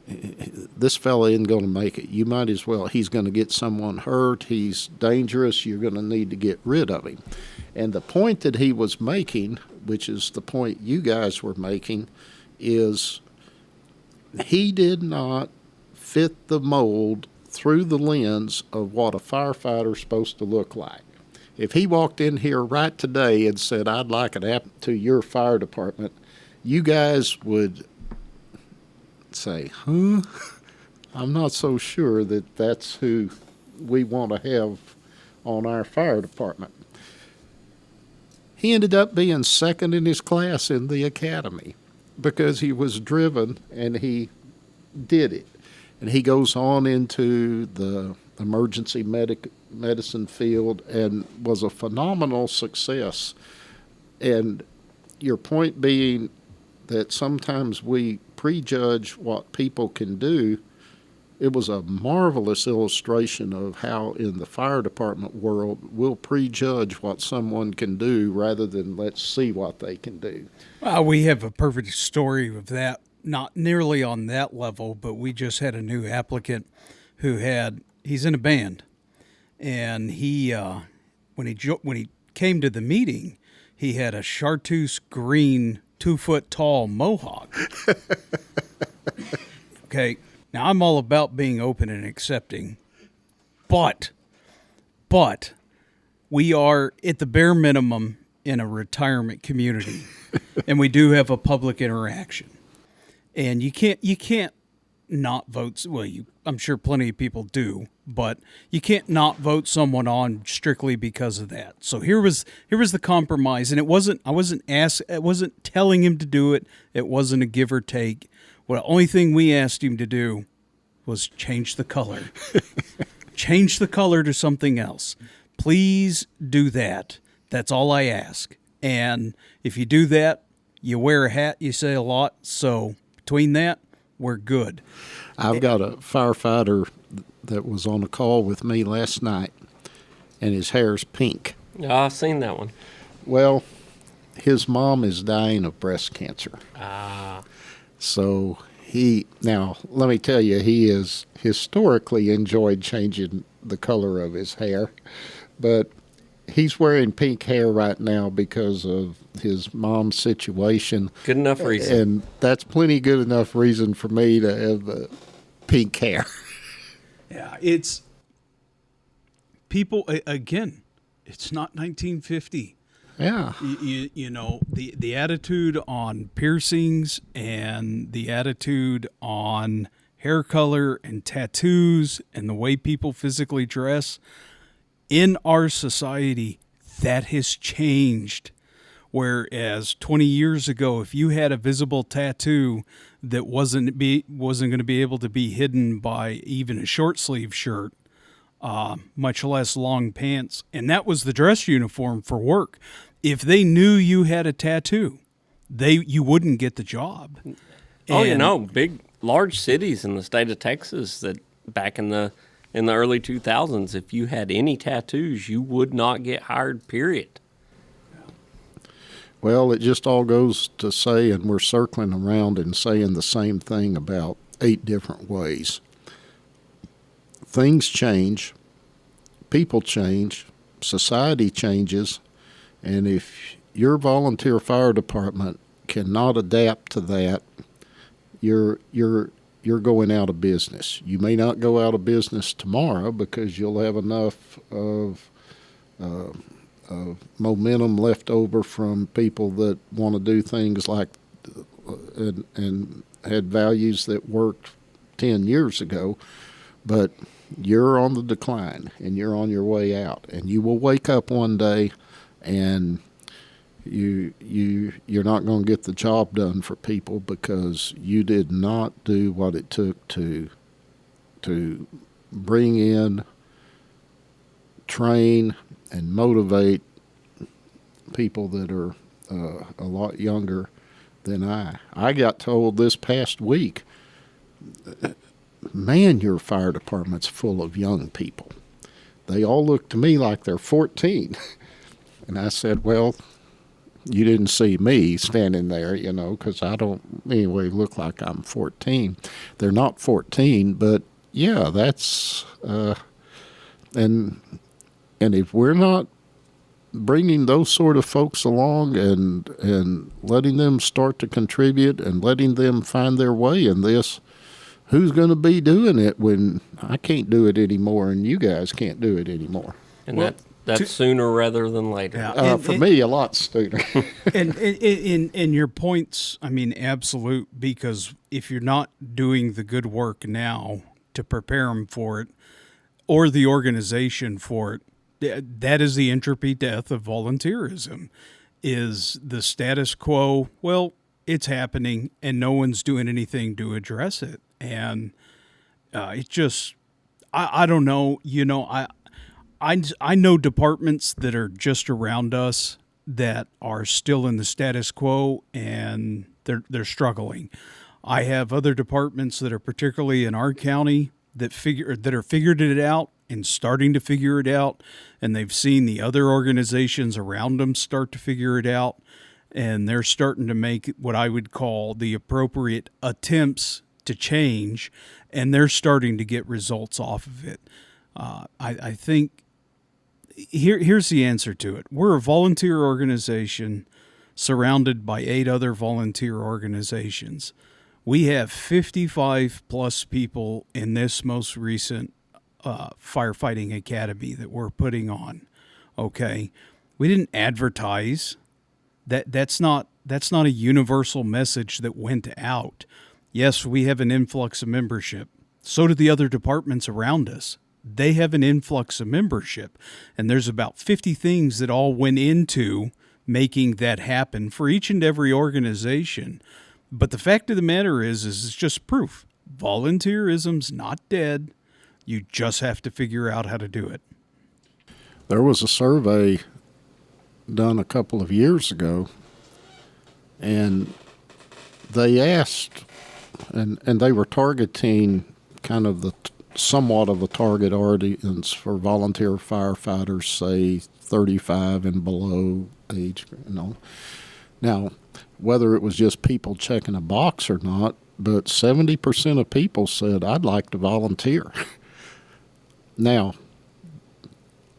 [SPEAKER 3] this fella isn't going to make it. You might as well. He's going to get someone hurt. He's dangerous. You're going to need to get rid of him. And the point that he was making, which is the point you guys were making, is he did not fit the mold through the lens of what a firefighter is supposed to look like. If he walked in here right today and said, I'd like an app to your fire department, you guys would say, I'm not so sure that that's who we want to have on our fire department. He ended up being second in his class in the academy because he was driven and he did it. And he goes on into the emergency medicine field and was a phenomenal success. And your point being that sometimes we prejudge what people can do, it was a marvelous illustration of how in the fire department world we'll prejudge what someone can do rather than let's see what they can do.
[SPEAKER 1] We have a perfect story of that, not nearly on that level, but we just had a new applicant who he's in a band, and he when he came to the meeting, he had a chartreuse green 2-foot tall mohawk. Okay, now I'm all about being open and accepting, but we are at the bare minimum in a retirement community, and we do have a public interaction, and you can't not vote. Well, I'm sure plenty of people do, but you can't not vote someone on strictly because of that. So here was the compromise, and I wasn't telling him to do it. It wasn't a give or take. Well, the only thing we asked him to do was change the color. Change the color to something else. Please do that. That's all I ask. And if you do that, you wear a hat, you say a lot. So between that, we're good.
[SPEAKER 3] I've got a firefighter that was on a call with me last night, and his hair's pink.
[SPEAKER 2] Yeah, I've seen that one.
[SPEAKER 3] Well, his mom is dying of breast cancer. So now let me tell you, he has historically enjoyed changing the color of his hair, but he's wearing pink hair right now because of his mom's situation.
[SPEAKER 2] Good enough reason.
[SPEAKER 3] And that's plenty good enough reason for me to have pink hair.
[SPEAKER 1] Yeah, it's people, again, it's not 1950.
[SPEAKER 3] Yeah.
[SPEAKER 1] You know, the attitude on piercings and the attitude on hair color and tattoos and the way people physically dress in our society, that has changed. Whereas 20 years ago, if you had a visible tattoo that wasn't going to be able to be hidden by even a short sleeve shirt, much less long pants, and that was the dress uniform for work. If they knew you had a tattoo, you wouldn't get the job.
[SPEAKER 2] Large cities in the state of Texas that back in the early 2000s, if you had any tattoos, you would not get hired, period.
[SPEAKER 3] Well, it just all goes to say, and we're circling around and saying the same thing about 8 different ways. Things change, people change, society changes, and if your volunteer fire department cannot adapt to that, you're going out of business. You may not go out of business tomorrow because you'll have enough of momentum left over from people that want to do things like and had values that worked 10 years ago, but you're on the decline and you're on your way out, and you will wake up one day and you're not going to get the job done for people because you did not do what it took to bring in, train, and motivate people that are a lot younger than I. I got told this past week, man, your fire department's full of young people. They all look to me like they're 14. And I said, well, you didn't see me standing there, because I don't anyway look like I'm 14. They're not 14, but yeah, that's and if we're not bringing those sort of folks along and letting them start to contribute and letting them find their way in this, who's going to be doing it when I can't do it anymore and you guys can't do it anymore?
[SPEAKER 2] And that's sooner rather than later.
[SPEAKER 1] Yeah.
[SPEAKER 3] For me, a lot sooner.
[SPEAKER 1] and your points, I mean, absolute, because if you're not doing the good work now to prepare them for it, or the organization for it, that is the entropy death of volunteerism, is the status quo. Well, it's happening and no one's doing anything to address it. And it just, I don't know, I know departments that are just around us that are still in the status quo and they're struggling. I have other departments that are particularly in our county that are figured it out and starting to figure it out, and they've seen the other organizations around them start to figure it out, and they're starting to make what I would call the appropriate attempts to change, and they're starting to get results off of it. I think here's the answer to it. We're a volunteer organization surrounded by 8 other volunteer organizations. We have 55 plus people in this most recent firefighting academy that we're putting on. Okay, we didn't advertise that. That's not a universal message that went out. Yes, we have an influx of membership. So do the other departments around us. They have an influx of membership, and there's about 50 things that all went into making that happen for each and every organization. But the fact of the matter is it's just proof. Volunteerism's not dead. You just have to figure out how to do it.
[SPEAKER 3] There was a survey done a couple of years ago, and they asked, and they were targeting kind of somewhat of a target audience for volunteer firefighters, say 35 and below age, Now, whether it was just people checking a box or not, but 70% of people said, I'd like to volunteer. Now,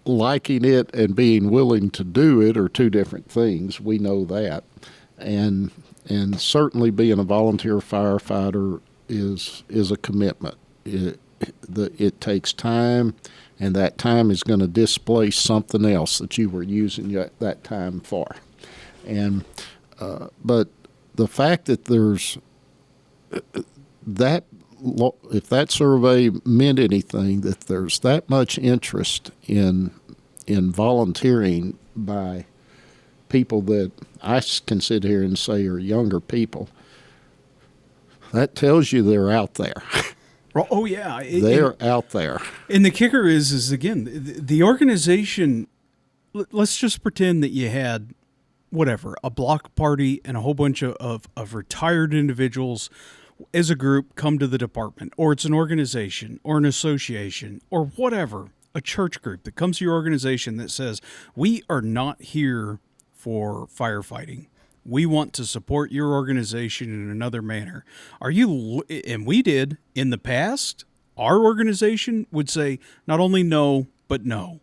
[SPEAKER 3] liking it and being willing to do it are two different things. We know that. And certainly being a volunteer firefighter is a commitment. It takes time, and that time is going to displace something else that you were using that time for. And but the fact that there's that, if that survey meant anything, that there's that much interest in volunteering by people that I can sit here and say are younger people, that tells you they're out there.
[SPEAKER 1] Oh, yeah.
[SPEAKER 3] They're out there.
[SPEAKER 1] And the kicker is again, the organization, let's just pretend that you had, whatever, a block party and a whole bunch of retired individuals as a group come to the department, or it's an organization or an association or whatever, a church group that comes to your organization that says, we are not here for firefighting. We want to support your organization in another manner. And we did in the past, our organization would say not only no, but no.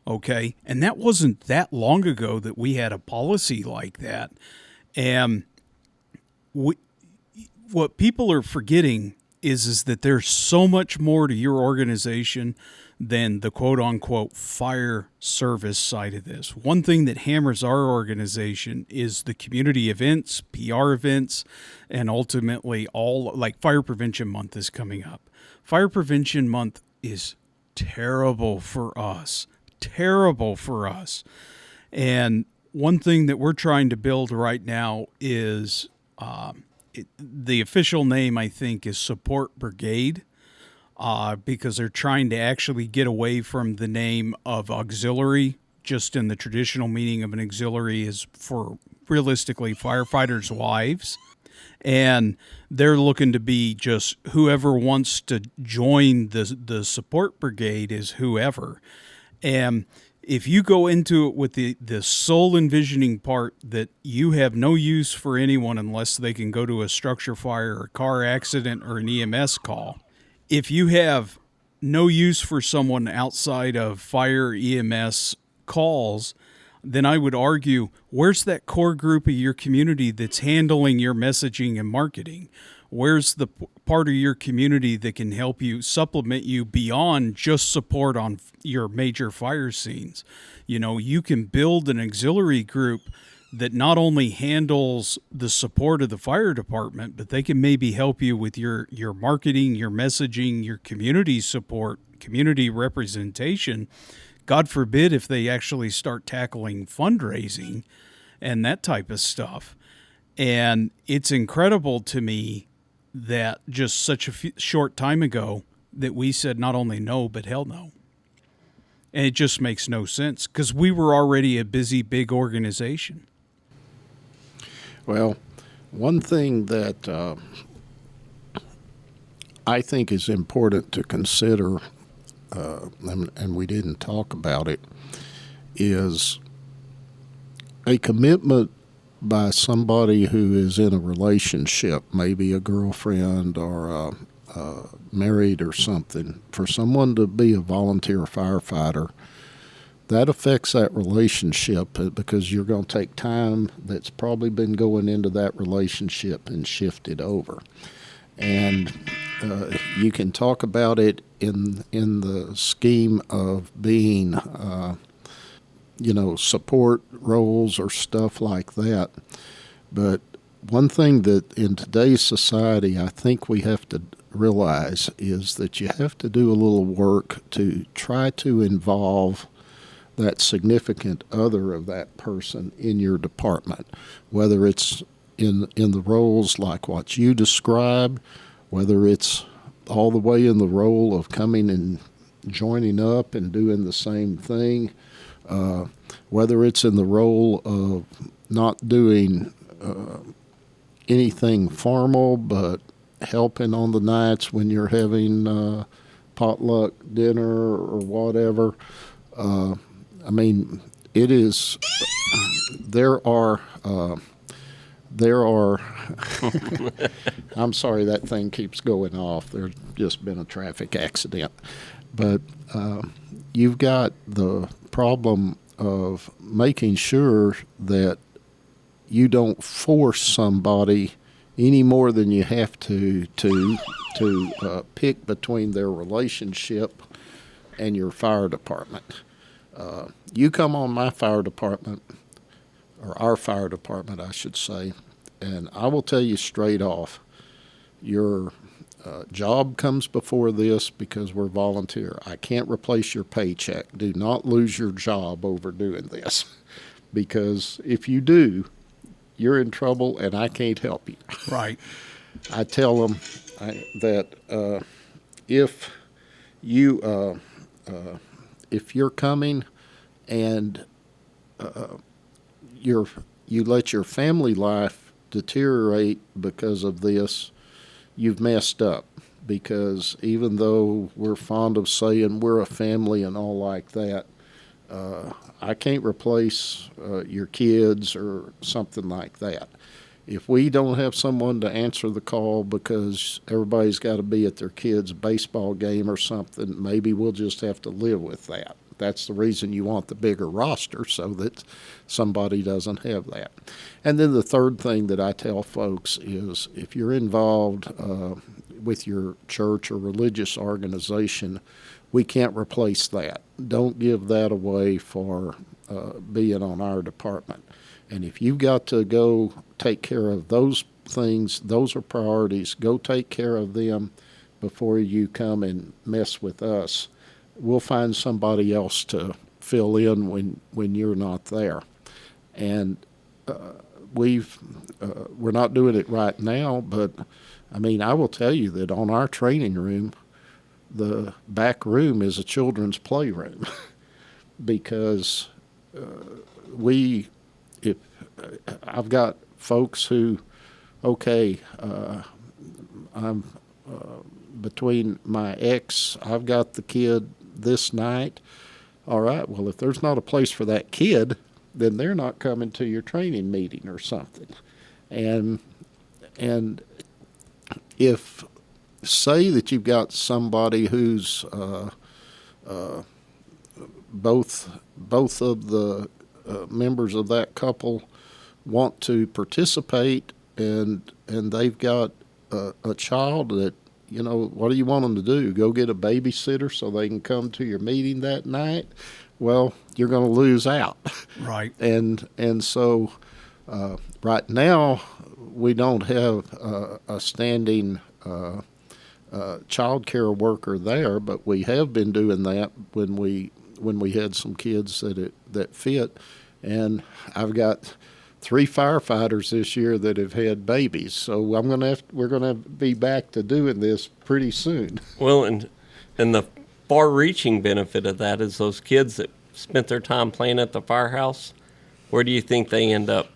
[SPEAKER 1] Okay. And that wasn't that long ago that we had a policy like that. And what people are forgetting is that there's so much more to your organization than the quote unquote fire service side of this. One thing that hammers our organization is the community events, PR events, and ultimately like Fire Prevention Month is coming up. Fire Prevention Month is terrible for us. And one thing that we're trying to build right now is the official name, I think, is Support Brigade, because they're trying to actually get away from the name of auxiliary, just in the traditional meaning of an auxiliary is for realistically firefighters' wives, and they're looking to be just whoever wants to join the support brigade is whoever. And if you go into it with the sole envisioning part that you have no use for anyone unless they can go to a structure fire or a car accident or an EMS call, if you have no use for someone outside of fire EMS calls, then I would argue, where's that core group of your community that's handling your messaging and marketing? Where's the part of your community that can help you, supplement you beyond just support on your major fire scenes? You know, you can build an auxiliary group that not only handles the support of the fire department, but they can maybe help you with your marketing, your messaging, your community support, community representation. God forbid if they actually start tackling fundraising and that type of stuff. And it's incredible to me that just such a short time ago that we said not only no, but hell no. And it just makes no sense because we were already a busy, big organization.
[SPEAKER 3] Well, one thing that I think is important to consider, and we didn't talk about it, is a commitment by somebody who is in a relationship, maybe a girlfriend or married or something, for someone to be a volunteer firefighter. That affects that relationship because you're going to take time that's probably been going into that relationship and shift it over. And you can talk about it in the scheme of being, support roles or stuff like that. But one thing that in today's society I think we have to realize is that you have to do a little work to try to involve that significant other of that person in your department, whether it's in the roles like what you described, whether it's all the way in the role of coming and joining up and doing the same thing, whether it's in the role of not doing anything formal but helping on the nights when you're having potluck dinner or whatever. It is. There are. I'm sorry, that thing keeps going off. There's just been a traffic accident, but you've got the problem of making sure that you don't force somebody any more than you have to pick between their relationship and your fire department. You come on my fire department, or our fire department, I should say, and I will tell you straight off, your job comes before this because we're volunteer. I can't replace your paycheck. Do not lose your job over doing this, because if you do, you're in trouble and I can't help you.
[SPEAKER 1] Right.
[SPEAKER 3] I tell them that if you're coming and you let your family life deteriorate because of this, you've messed up. Because even though we're fond of saying we're a family and all like that, I can't replace your kids or something like that. If we don't have someone to answer the call because everybody's got to be at their kid's baseball game or something, maybe we'll just have to live with that. That's the reason you want the bigger roster, so that somebody doesn't have that. And then the third thing that I tell folks is if you're involved with your church or religious organization, we can't replace that. Don't give that away for being on our department. And if you've got to go take care of those things, those are priorities. Go take care of them before you come and mess with us. We'll find somebody else to fill in when you're not there. And we're not doing it right now, but I will tell you that on our training room, the back room is a children's playroom because I've got folks who, okay, I'm between my ex, I've got the kid this night. All right, well, if there's not a place for that kid, then they're not coming to your training meeting or something. And if, say that you've got somebody who's both of the members of that couple want to participate, and they've got a child that, what do you want them to do? Go get a babysitter so they can come to your meeting that night? Well, you're going to lose out.
[SPEAKER 1] Right.
[SPEAKER 3] And so right now we don't have a standing child care worker there, but we have been doing that when we had some kids that fit. And I've got 3 firefighters this year that have had babies, so we're gonna be back to doing this pretty soon.
[SPEAKER 2] Well, and the far-reaching benefit of that is those kids that spent their time playing at the firehouse, where do you think they end up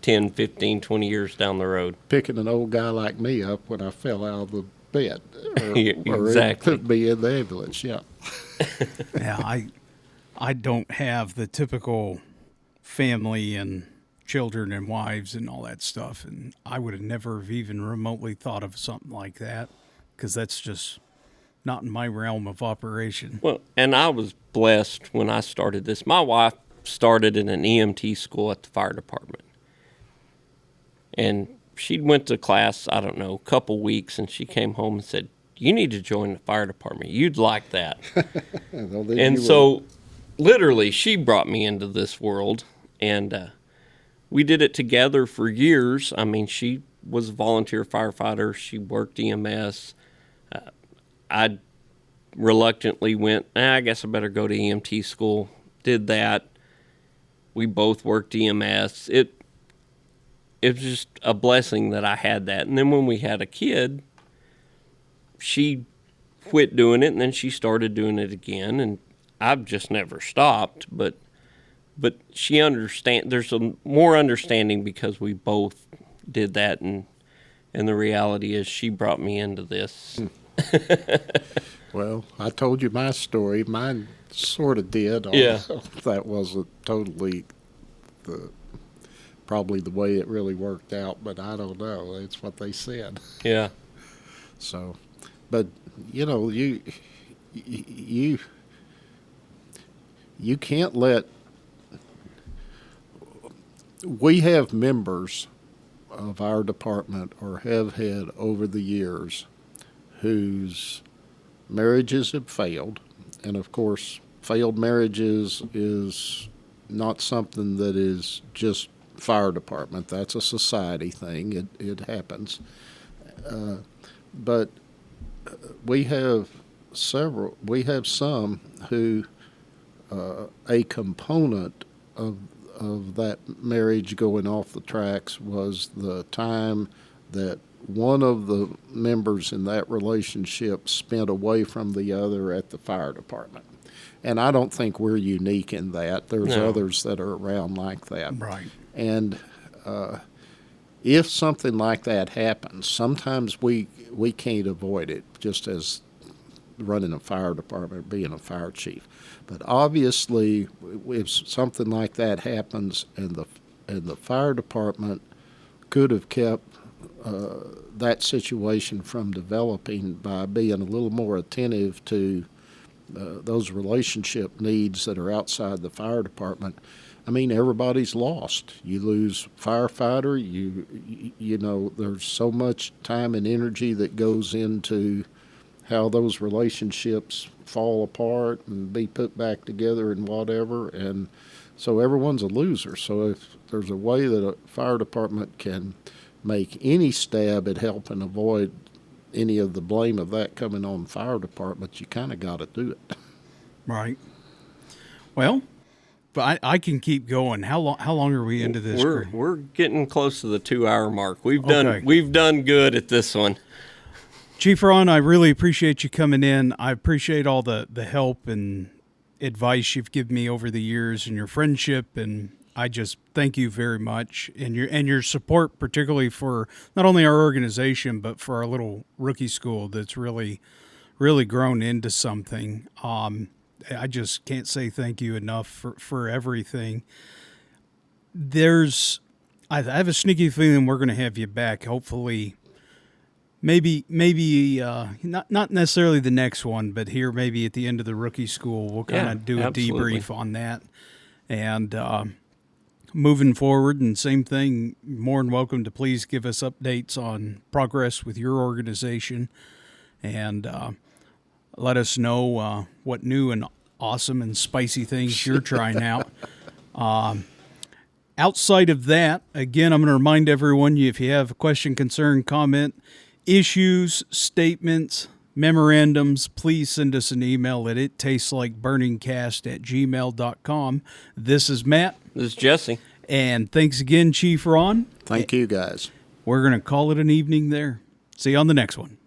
[SPEAKER 2] 10, 15, 20 years down the road?
[SPEAKER 3] Picking an old guy like me up when I fell out of the bed.
[SPEAKER 2] Exactly.
[SPEAKER 3] Or put me in the ambulance, yeah.
[SPEAKER 1] Yeah, I don't have the typical family and children and wives and all that stuff, and I would have never have even remotely thought of something like that, because that's just not in my realm of operation.
[SPEAKER 2] Well, and I was blessed when I started this. My wife started in an EMT school at the fire department, and she went to class, I don't know, a couple weeks, and she came home and said, "You need to join the fire department. You'd like that." And so literally she brought me into this world, and we did it together for years. I mean, she was a volunteer firefighter. She worked EMS. I reluctantly went, I guess I better go to EMT school. Did that. We both worked EMS. It was just a blessing that I had that. And then when we had a kid, she quit doing it, and then she started doing it again, and I've just never stopped. But she understand. There's a more understanding because we both did that, and the reality is she brought me into this.
[SPEAKER 3] Well, I told you my story. Mine sort of did.
[SPEAKER 2] Yeah.
[SPEAKER 3] That wasn't totally probably the way it really worked out, but I don't know. It's what they said.
[SPEAKER 2] Yeah.
[SPEAKER 3] So, but you can't let. We have members of our department, or have had over the years, whose marriages have failed. And of course, failed marriages is not something that is just fire department. That's a society thing. It happens. But we have some who a component of that marriage going off the tracks was the time that one of the members in that relationship spent away from the other at the fire department. And I don't think we're unique in that. There's others that are around like that.
[SPEAKER 1] Right.
[SPEAKER 3] And if something like that happens, sometimes we can't avoid it, just as running a fire department, being a fire chief. But obviously, if something like that happens, and the fire department could have kept that situation from developing by being a little more attentive to those relationship needs that are outside the fire department, I mean, everybody's lost. You lose firefighter. You know, there's so much time and energy that goes into how those relationships fall apart and be put back together and whatever, and so everyone's a loser. So if there's a way that a fire department can make any stab at helping avoid any of the blame of that coming on the fire department, you kind of got to do it.
[SPEAKER 1] Right. Well, but I can keep going. How long are we into this?
[SPEAKER 2] We're getting close to the 2-hour mark. We've done good at this one.
[SPEAKER 1] Chief Ron, I really appreciate you coming in. I appreciate all the help and advice you've given me over the years, and your friendship, and I just thank you very much, and your support, particularly for not only our organization but for our little rookie school that's really grown into something. I just can't say thank you enough for everything. I have a sneaky feeling we're going to have you back. Hopefully, maybe not necessarily the next one, but here maybe at the end of the rookie school, we'll kind of do a
[SPEAKER 2] absolutely.
[SPEAKER 1] debrief on that. And moving forward, and same thing, more than welcome to please give us updates on progress with your organization, and let us know what new and awesome and spicy things you're trying out. Outside of that, again, I'm going to remind everyone, if you have a question, concern, comment, issues, statements, memorandums, please send us an email at ittasteslikeburnungcast@gmail.com. This is Matt.
[SPEAKER 2] This is Jesse.
[SPEAKER 1] And thanks again, Chief Ron.
[SPEAKER 3] Thank you, guys.
[SPEAKER 1] We're going to call it an evening there. See you on the next one.